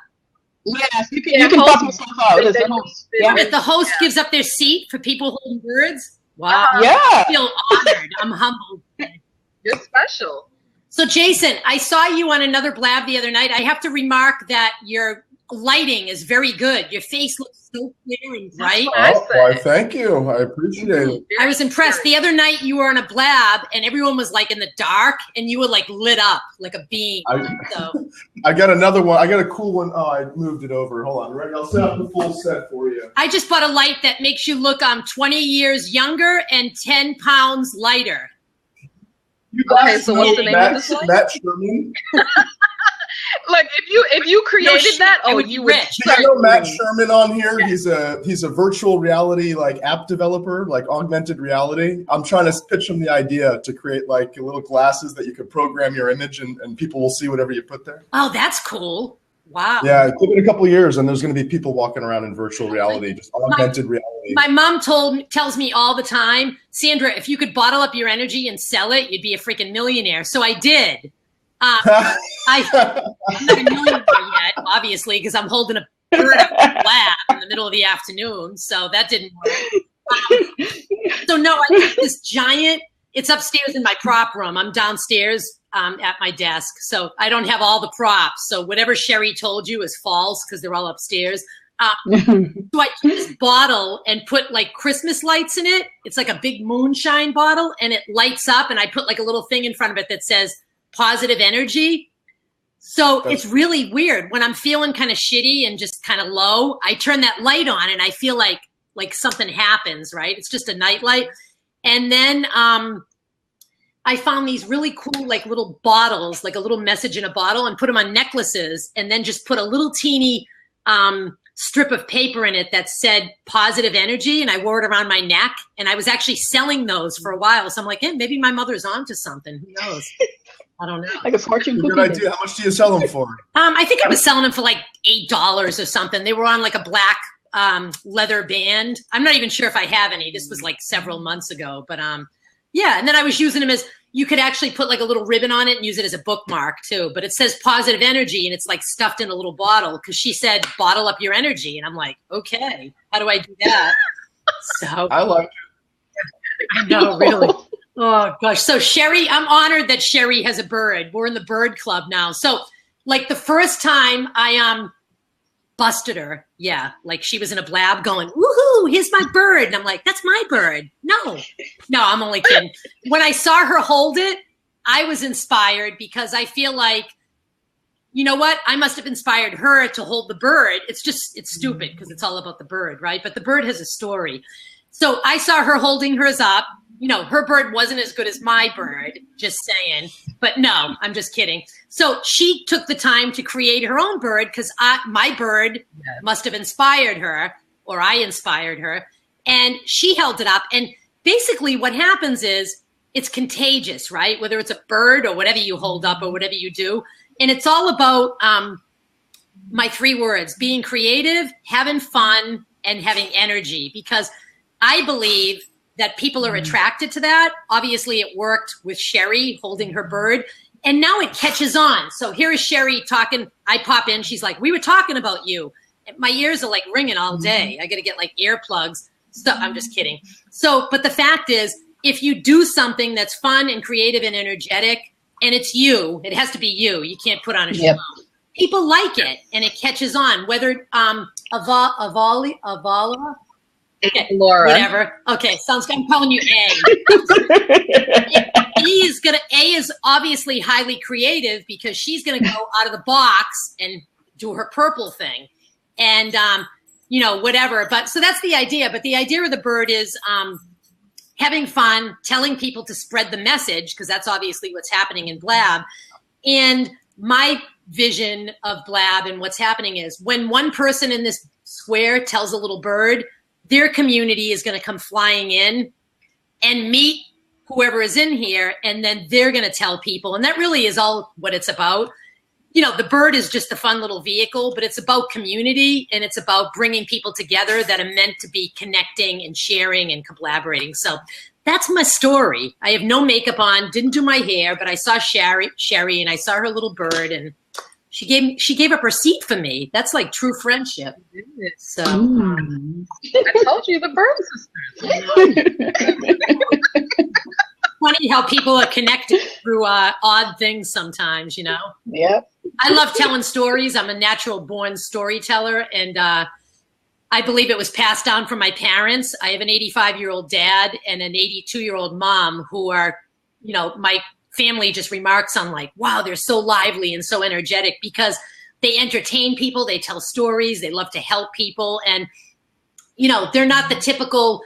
Yes, you can pop yourself out as a host. Yeah. That the host gives up their seat for people holding birds? Wow. Yeah. I feel honored. I'm humbled. You're special. So, Jason, I saw you on another Blab the other night. I have to remark that your lighting is very good. Your face looks so clear and bright. Why, thank you. I appreciate it. I was impressed. The other night you were on a Blab and everyone was like in the dark and you were like lit up like a beam. I got another one. I got a cool one. Oh, I moved it over. Hold on. Ready? I'll set up the full set for you. I just bought a light that makes you look 20 years younger and 10 pounds lighter. Okay, so what's the name of this light? Matt Sherman. Like if you created that, you would. I know Matt Sherman on here. He's a virtual reality app developer, augmented reality. I'm trying to pitch him the idea to create little glasses that you could program your image and people will see whatever you put there. Oh, that's cool. Wow. Yeah, give it a couple of years and there's going to be people walking around in virtual reality, just augmented reality. My mom tells me all the time, Sandra, if you could bottle up your energy and sell it, you'd be a freaking millionaire. So I did. I'm not a millionaire yet, obviously, because I'm holding a bird up in the lab in the middle of the afternoon. So that didn't work. So no, I got this giant, it's upstairs in my prop room. I'm downstairs at my desk. So I don't have all the props. So whatever Cherrie told you is false because they're all upstairs. So I took this bottle and put Christmas lights in it. It's like a big moonshine bottle and it lights up and I put a little thing in front of it that says positive energy. So it's really weird when I'm feeling kind of shitty and just kind of low. I turn that light on and I feel like something happens, right? It's just a night light. And then I found these really cool little bottles, like a little message in a bottle, and put them on necklaces and then just put a little teeny strip of paper in it that said positive energy. And I wore it around my neck and I was actually selling those for a while. So I'm like, maybe my mother's onto something. Who knows? I don't know. Like a fortune cookie. Good idea. How much do you sell them for? I think I was selling them for $8 or something. They were on a black leather band. I'm not even sure if I have any. This was several months ago, but yeah. And then I was using them as, you could actually put a little ribbon on it and use it as a bookmark too. But it says positive energy and it's stuffed in a little bottle because she said, bottle up your energy. And I'm like, okay, how do I do that? So I like it. I know, really. Oh gosh. So Cherrie, I'm honored that Cherrie has a bird. We're in the bird club now. So the first time I busted her, yeah, she was in a Blab going, woohoo, here's my bird. And I'm like, that's my bird. No, I'm only kidding. When I saw her hold it, I was inspired because I feel you know what? I must have inspired her to hold the bird. It's stupid because it's all about the bird, right? But the bird has a story. So I saw her holding hers up. Her bird wasn't as good as my bird, just saying. But no, I'm just kidding. So she took the time to create her own bird because my bird must have inspired her. or I inspired her, and she held it up. And basically what happens is it's contagious, right? Whether it's a bird or whatever you hold up or whatever you do. And it's all about my 3 words: being creative, having fun, and having energy, because I believe that people are attracted to that. Obviously it worked with Cherrie holding her bird, and now it catches on. So here is Cherrie talking. I pop in. She's like, we were talking about you. My ears are like ringing all day. I got to get like earplugs. I'm just kidding. So, but the fact is, if you do something that's fun and creative and energetic, and it's you, it has to be you. You can't put on a show. People like it, and it catches on. Whether Avala, okay, Laura, whatever. Okay, sounds good. I'm calling you A. A is obviously highly creative because she's gonna go out of the box and do her purple thing, and you know, whatever. But so that's the idea. But the idea of the bird is having fun, telling people to spread the message, because that's obviously what's happening in Blab. And my vision of Blab and what's happening is when one person in this square tells a little bird, their community is going to come flying in and meet whoever is in here, and then they're going to tell people. And that really is all what it's about. You know, the bird is just a fun little vehicle, but it's about community, and it's about bringing people together that are meant to be connecting and sharing and collaborating. So that's my story. I have no makeup on, didn't do my hair, but I saw Cherrie, and I saw her little bird, and she gave up her seat for me. That's like true friendship. So I told you the bird sisters. Funny how people are connected through odd things sometimes, you know? Yep. I love telling stories. I'm a natural born storyteller, and I believe it was passed down from my parents. I have an 85-year-old dad and an 82-year-old mom who are, you know, my family just remarks on like, wow, they're so lively and so energetic because they entertain people, they tell stories, they love to help people. And, you know, they're not the typical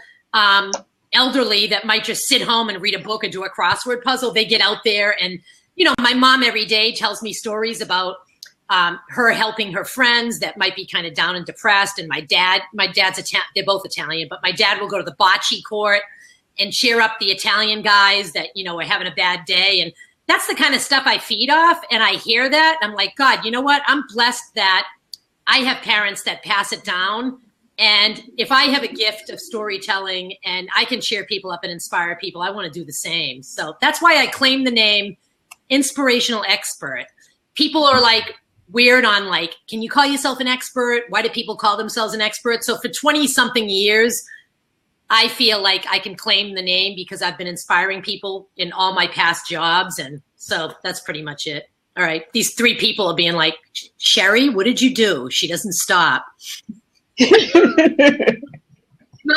elderly that might just sit home and read a book or do a crossword puzzle. They get out there, and, you know, my mom every day tells me stories about her helping her friends that might be kind of down and depressed. And my dad's they're both Italian, but my dad will go to the bocce court and cheer up the Italian guys that, you know, are having a bad day. And that's the kind of stuff I feed off. And I hear that. I'm like, God, you know what? I'm blessed that I have parents that pass it down. And if I have a gift of storytelling and I can cheer people up and inspire people, I want to do the same. So that's why I claim the name Inspirational Expert. People are like weird on like, can you call yourself an expert? Why do people call themselves an expert? So for 20 something years, I feel like I can claim the name because I've been inspiring people in all my past jobs. And so that's pretty much it. All right. These 3 people are being like, Cherrie, what did you do? She doesn't stop. No,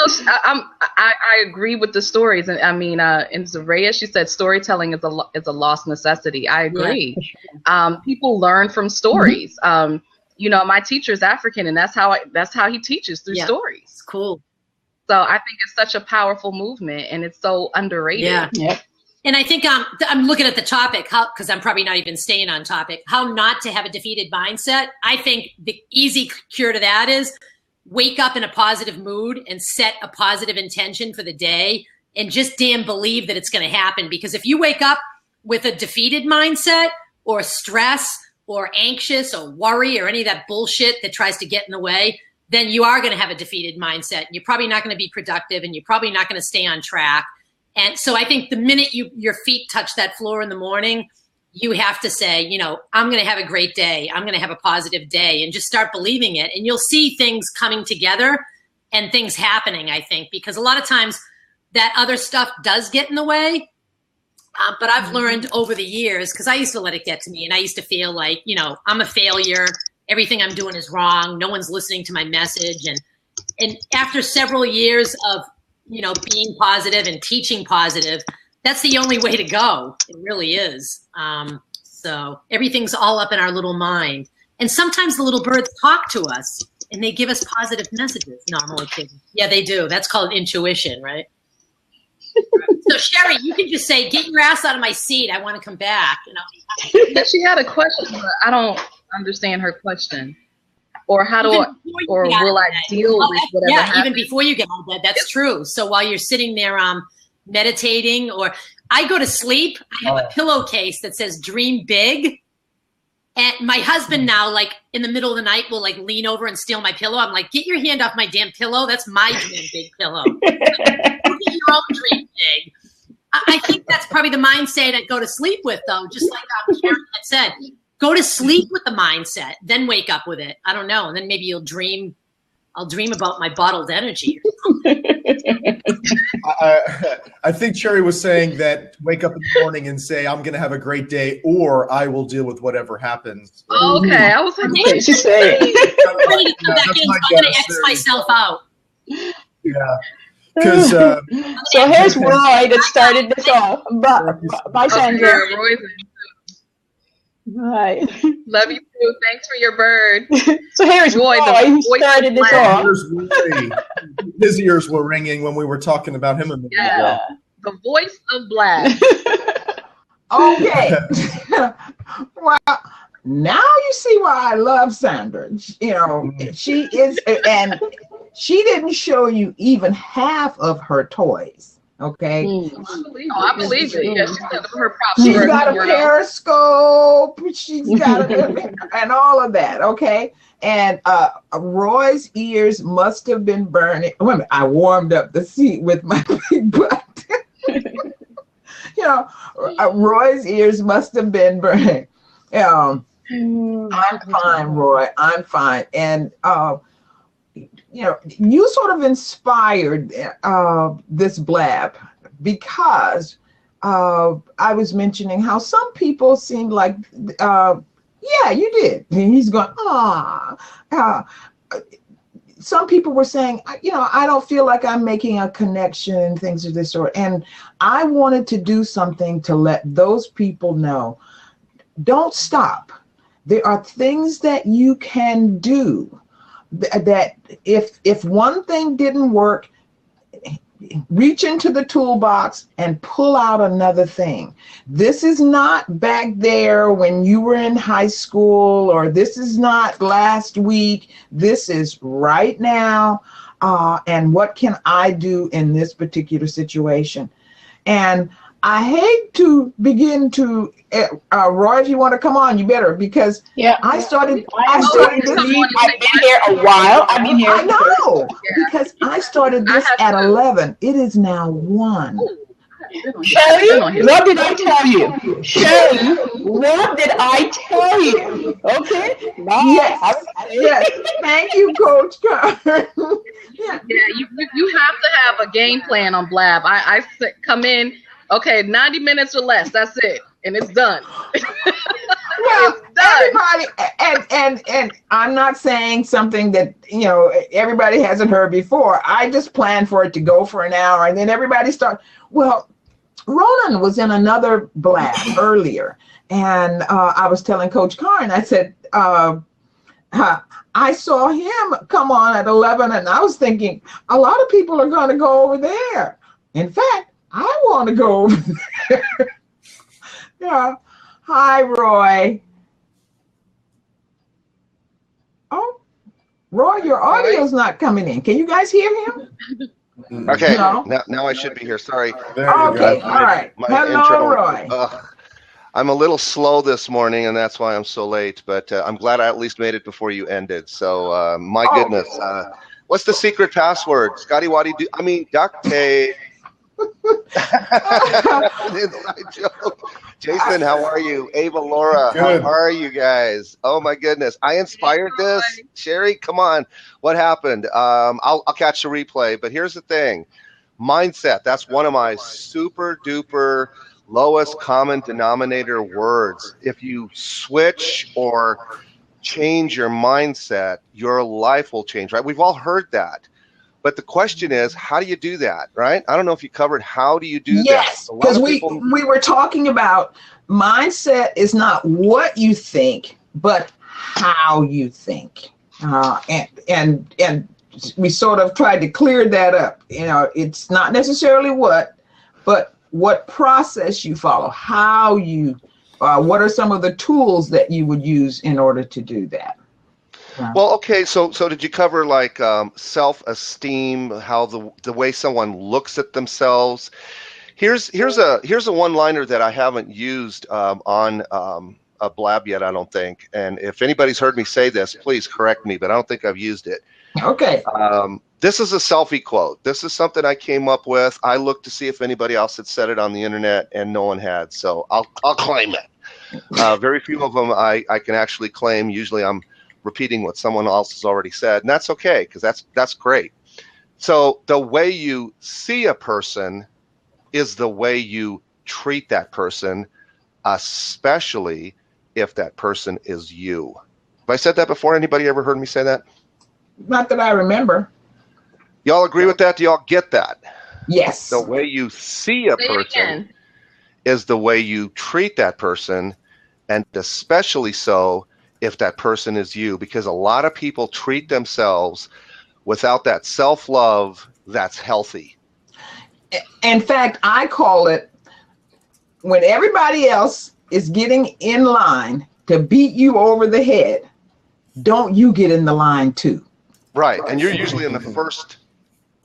I agree with the stories, and I mean, in Zaraya, she said storytelling is a lost necessity. I agree. Yeah. People learn from stories. You know, my teacher is African, and that's how he teaches, through stories. It's cool. So I think it's such a powerful movement, and it's so underrated. Yeah. Yep. And I think I'm looking at the topic, because I'm probably not even staying on topic, how not to have a defeated mindset. I think the easy cure to that is wake up in a positive mood and set a positive intention for the day and just damn believe that it's going to happen. Because if you wake up with a defeated mindset or stress or anxious or worry or any of that bullshit that tries to get in the way, then you are going to have a defeated mindset. You're probably not going to be productive, and you're probably not going to stay on track. And so I think the minute your feet touch that floor in the morning, you have to say, you know, I'm going to have a great day. I'm going to have a positive day, and just start believing it. And you'll see things coming together and things happening, I think, because a lot of times that other stuff does get in the way. But I've learned over the years, because I used to let it get to me, and I used to feel like, you know, I'm a failure. Everything I'm doing is wrong. No one's listening to my message. And after several years of, you know, being positive and teaching positive, that's the only way to go. It really is. So everything's all up in our little mind. And sometimes the little birds talk to us and they give us positive messages. No, I'm only kidding. Yeah, they do. That's called intuition, right? So Cherrie, you can just say, get your ass out of my seat. I want to come back. You know? Yeah, she had a question, but I don't understand her question. or how do Even I, before you or get out will of I bed. deal with whatever Yeah, happens? even before you get out of bed, that's true. So while you're sitting there meditating, or I go to sleep, I have a pillowcase that says "Dream Big." And my husband now, like in the middle of the night, will like lean over and steal my pillow. I'm like, get your hand off my damn pillow. That's my dream big pillow. Look at your own dream big. I think that's probably the mindset I'd go to sleep with, though. Just like Cherrie had said, go to sleep with the mindset, then wake up with it. I don't know, and then maybe you'll dream. I'll dream about my bottled energy. I think Cherrie was saying that wake up in the morning and say, I'm going to have a great day, or I will deal with whatever happens. Okay, I was like, what did She said. I'm ready to come back in, so I'm going to X myself out. Yeah. Because So here's Roy that started this off. Bye, Sandra. okay, Roy's Right. love you too. Thanks for your bird. So here's Roy who voice started this of off. here's Rory. His ears were ringing when we were talking about him a minute ago. Yeah, the voice of Black. Okay. Well, now you see why I love Sandra. You know, she is, and she didn't show you even half of her toys. Okay. I believe it. Yeah, she's got her props. She's got a periscope. She's got and all of that. Okay. And Roy's ears must have been burning. Wait a minute, I warmed up the seat with my big butt. You know, Roy's ears must have been burning. I'm fine, Roy. I'm fine. And you know, you sort of inspired this blab because I was mentioning how some people seemed like, yeah, you did. And he's going, some people were saying, you know, I don't feel like I'm making a connection, things of this sort. And I wanted to do something to let those people know, don't stop. There are things that you can do that if one thing didn't work, reach into the toolbox and pull out another thing. This is not back there when you were in high school, or this is not last week. This is right now. And what can I do in this particular situation? And I hate to begin to, Roy, if you want to come on, you better, because I started this. I've been here a while. I've been here. I know, because I started this at 11. It is now 1. Cherrie, what did I tell you? Cherrie, what did I tell you? Okay. Yes. Thank you, Coach Carter. Yeah, you have to have a game plan on Blab. I come in, okay, 90 minutes or less. That's it, and it's done. Well, everybody, and I'm not saying something that, you know, everybody hasn't heard before. I just planned for it to go for an hour, and then everybody started. Well, Ronan was in another blab earlier, and I was telling Coach Karn, I said, I saw him come on at 11, and I was thinking, a lot of people are going to go over there. In fact, I want to go over there. Yeah. Hi, Roy. Oh, Roy, your audio's not coming in. Can you guys hear him? Okay, No? now I should be here. Sorry. There you Okay, go. all right. Hello, Roy. I'm a little slow this morning, and that's why I'm so late, but I'm glad I at least made it before you ended. So, my goodness. What's the secret password? Scotty Waddy, duct tape. Inside joke. Jason, how are you? Ava, Laura, Good. How are you guys? Oh my goodness, I inspired this. Cherrie, come on, what happened? I'll catch the replay, but here's the thing: mindset. That's one of my super duper lowest common denominator words. If you switch or change your mindset, your life will change. Right? We've all heard that. But the question is, how do you do that, right? I don't know if you covered how do you do that. Yes, because we were talking about mindset is not what you think, but how you think. And we sort of tried to clear that up. You know, it's not necessarily what, but what process you follow, how you, what are some of the tools that you would use in order to do that? Well, okay. So did you cover like self-esteem, how the way someone looks at themselves? Here's a one-liner that I haven't used on a blab yet, I don't think. And if anybody's heard me say this, please correct me, but I don't think I've used it. Okay. This is a selfie quote. This is something I came up with. I looked to see if anybody else had said it on the internet, and no one had. So I'll claim it. Very few of them I can actually claim. Usually I'm repeating what someone else has already said, and that's okay, because that's great. So the way you see a person is the way you treat that person, especially if that person is you. Have I said that before? Anybody ever heard me say that? Not that I remember. Y'all agree with that? Do y'all get that? Yes. The way you see a person is the way you treat that person, and especially so if that person is you, because a lot of people treat themselves without that self-love that's healthy. In fact, I call it when everybody else is getting in line to beat you over the head, don't you get in the line too. Right, and you're usually in the first,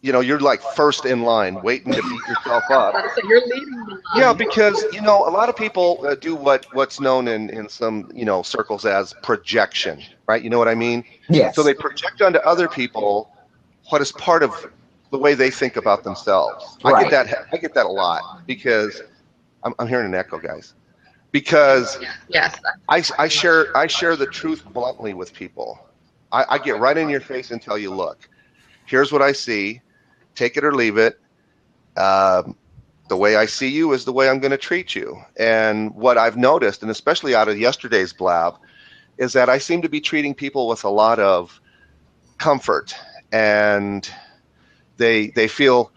you're like first in line, waiting to beat yourself up. So you're leading the line. Yeah, because, a lot of people do what's known in some, circles as projection, right? You know what I mean? Yes. So they project onto other people what is part of the way they think about themselves. Right. I get that a lot, because I'm hearing an echo, guys. Because yes, I share the truth bluntly with people. I get right in your face and tell you, look, here's what I see. Take it or leave it. The way I see you is the way I'm going to treat you. And what I've noticed, and especially out of yesterday's blab, is that I seem to be treating people with a lot of comfort, and they feel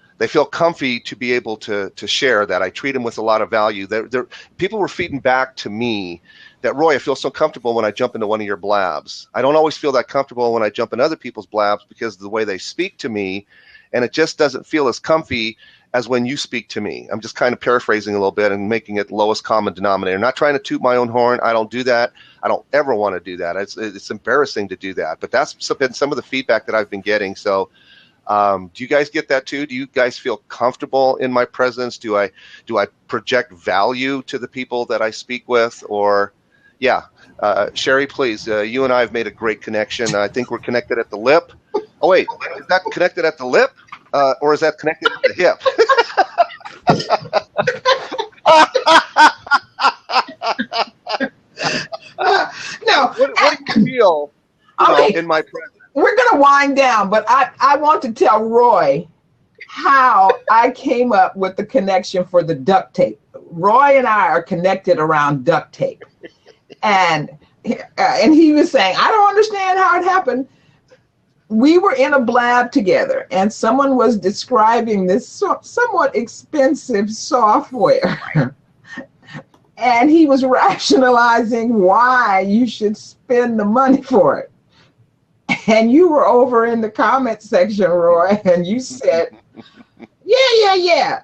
comfy to be able to share that. I treat them with a lot of value. People were feeding back to me that, Roy, I feel so comfortable when I jump into one of your blabs. I don't always feel that comfortable when I jump in other people's blabs because of the way they speak to me, and it just doesn't feel as comfy as when you speak to me. I'm just kind of paraphrasing a little bit and making it lowest common denominator. I'm not trying to toot my own horn. I don't do that. I don't ever want to do that. It's embarrassing to do that. But that's been some of the feedback that I've been getting. So do you guys get that too? Do you guys feel comfortable in my presence? Do I project value to the people that I speak with? Or, yeah, Cherrie, please. You and I have made a great connection. I think we're connected at the lip. Oh wait, is that connected at the lip, or is that connected at the hip? No. What do you feel in my presence? We're going to wind down, but I want to tell Roy how I came up with the connection for the duct tape. Roy and I are connected around duct tape. And he was saying, I don't understand how it happened. We were in a blab together, and someone was describing this somewhat expensive software. And he was rationalizing why you should spend the money for it. And you were over in the comment section, Roy, and you said, yeah.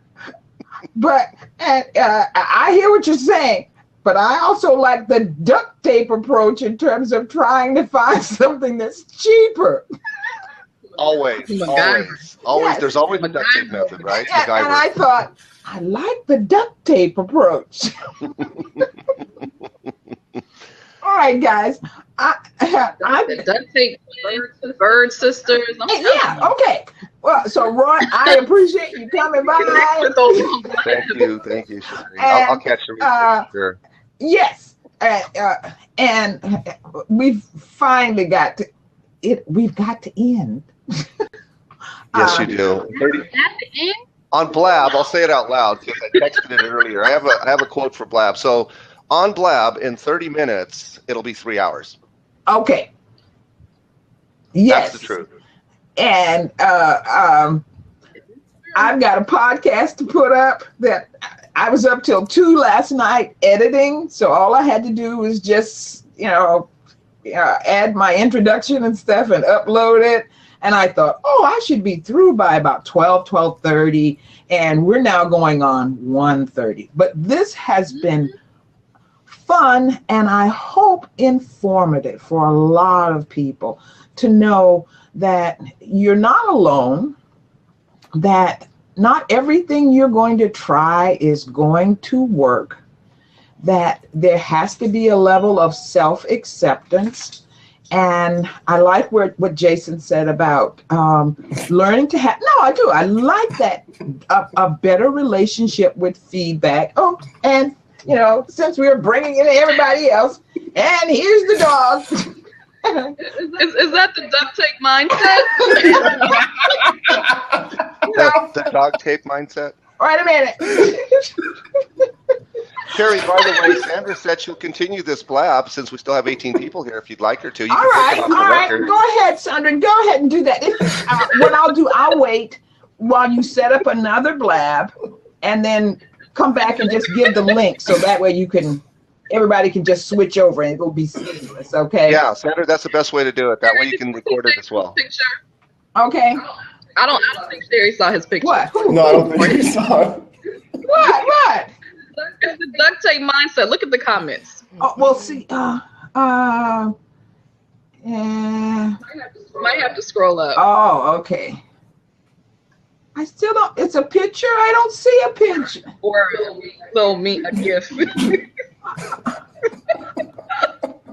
But I hear what you're saying, but I also like the duct tape approach in terms of trying to find something that's cheaper. Always. Yes. There's always a duct tape method, right? And I thought, I like the duct tape approach. All right, guys. The duct tape, bird sisters. Yeah, okay. Well, so Roy, I appreciate you coming by. Thank you, Cherrie. I'll catch you. Sure. Yes, and we've finally got to it. We've got to end. Yes, you do. On Blab, I'll say it out loud because I texted it earlier. I have a quote for Blab. So on Blab, in 30 minutes, it'll be 3 hours. Okay. Yes. That's the truth. And I've got a podcast to put up that I was up till 2 last night editing. So all I had to do was just, add my introduction and stuff and upload it. And I thought, I should be through by about 12:30. And we're now going on 1:30. But this has been fun and I hope informative for a lot of people to know that you're not alone, that not everything you're going to try is going to work, that there has to be a level of self-acceptance. And I like what Jason said about learning to have, no, I do. I like that, a better relationship with feedback. Oh, and, you know, since we're bringing in everybody else, and here's the dog. Is that the duct tape mindset? The dog tape mindset? Wait a minute. Cherrie, by the way, Sandra said she'll continue this blab since we still have 18 people here if you'd like her to. You All right. Go ahead, Sandra. Go ahead and do that. What I'll do, I'll wait while you set up another blab and then come back and just give the link so that way everybody can just switch over and it will be seamless, okay? Yeah, Sandra, that's the best way to do it. That way you can record it as well. Okay. I don't think Cherrie saw his picture. What? No, I don't think you saw it. What? It's the duct tape mindset. Look at the comments. Oh, well, see, Might have to scroll up. Oh, okay. I still don't, it's a picture? I don't see a picture. Or a GIF.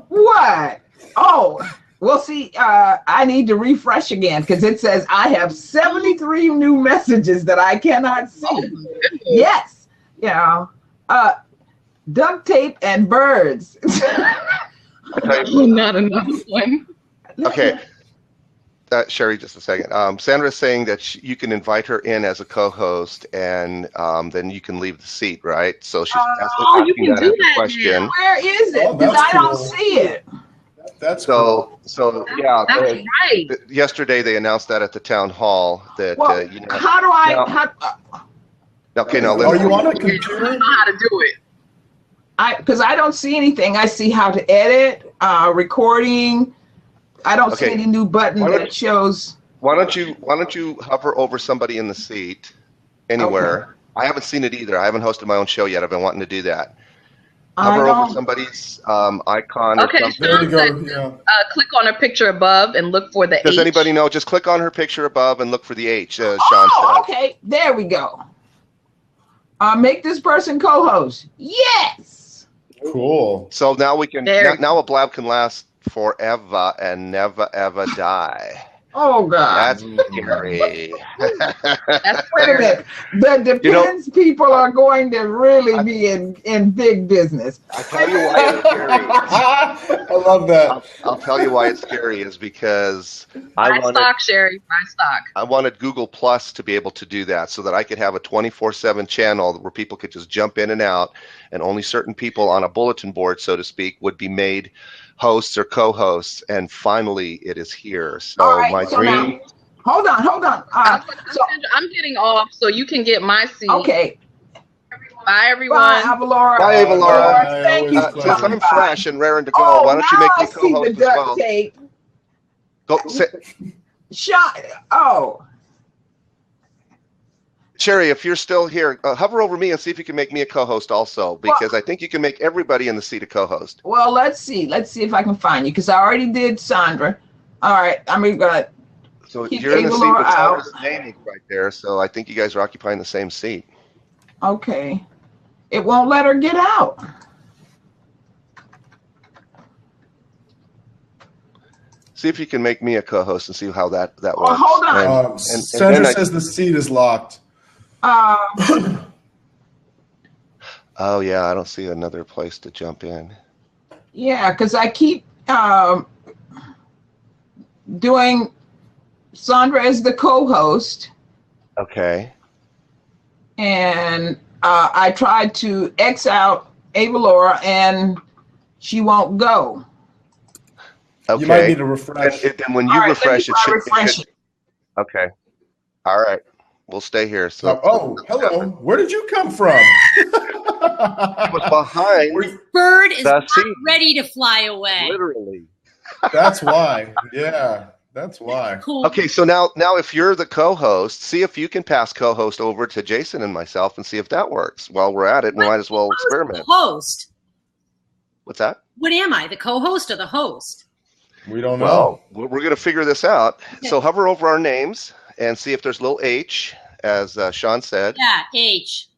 What? Oh, well, see, I need to refresh again because it says I have 73 new messages that I cannot see. Oh, yes. Yeah. Duct tape and birds. Not another one. Okay. Cherrie, just a second. Sandra's saying that you can invite her in as a co-host, and then you can leave the seat, right? So she's asking you can that do as a that question. now. Where is it? Because I don't see it. That's cool. So yeah. That's right. Yesterday they announced that at the town hall that Well, how do I? Okay, now Are you on a I computer? don't know how to do it. Because I don't see anything. I see how to edit, recording. I don't see any new button that shows. Why don't you hover over somebody in the seat anywhere? Okay. I haven't seen it either. I haven't hosted my own show yet. I've been wanting to do that. Hover over somebody's icon or something. There you go. Yeah. Click on her picture above and look for the H. Does anybody know? Just click on her picture above and look for the H, Sean said. Okay. There we go. Make this person co-host. Yes. Cool. So now we can. Now a blab can last forever and never ever die. Oh God. That's scary. That's Wait a minute. The Depends people are going to really be in big business. I'll tell you why it's scary. I love that. I'll tell you why it's scary is because I wanted Google Plus to be able to do that so that I could have a 24/7 channel where people could just jump in and out, and only certain people on a bulletin board, so to speak, would be made hosts or co-hosts, and finally it is here. So my dream. Hold on. I'm getting off, so you can get my seat. Okay. Bye, everyone. Bye, Avalora. Bye, Avalora. Thank you. Since I'm fresh and raring to go, why don't you make me co-host as well? Tape. Go sit. Cherrie, if you're still here, hover over me and see if you can make me a co-host also, because I think you can make everybody in the seat a co-host. Well, let's see if I can find you, because I already did Sandra. All right, I'm gonna. So you're in the seat with Sandra's name right there. So I think you guys are occupying the same seat. Okay, it won't let her get out. See if you can make me a co-host and see how that works. Hold on. Sandra says the seat is locked. Oh yeah, I don't see another place to jump in. Yeah, because I keep doing Sandra as the co-host. Okay. And I tried to X out Avalora and she won't go. Okay. You might need to refresh. And when you refresh, it should. Okay. All right. We'll stay here. So. Hello. Where did you come from? I was behind. Bird is not ready to fly away. Literally. That's why. Yeah. That's why. Cool. Okay, so now if you're the co-host, see if you can pass co-host over to Jason and myself and see if that works. While we're at it, we might as well experiment. Host. What's that? What am I, the co-host or the host? We don't know. Well, we're going to figure this out. So hover over our names and see if there's a little H, as Sean said. Yeah, H.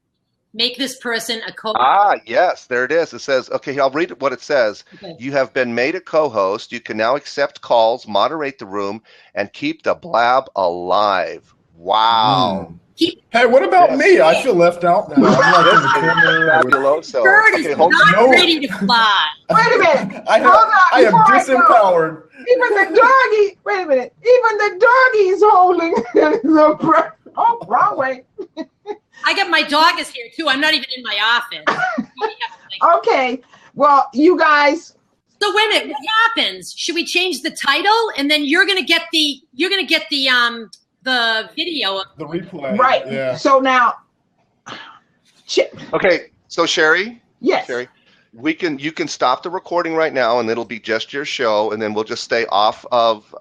Make this person a co-host. Ah, yes, there it is. It says, okay, I'll read what it says. Okay. You have been made a co-host. You can now accept calls, moderate the room, and keep the blab alive. Wow. Hey, what about me? I feel left out now. I'm like in the corner. Fabuloso. Bird is not ready to fly. Wait a minute. I am disempowered. Even the doggy, wait a minute. Even the doggy's holding the breath. Oh, wrong way. I got my dog is here too. I'm not even in my office. Okay. Well, you guys. So wait a minute. What happens? Should we change the title and then you're gonna get the video of the replay. Right. Yeah. So now. Okay. So Cherrie. Yes. Cherrie, you can stop the recording right now, and it'll be just your show, and then we'll just stay off of.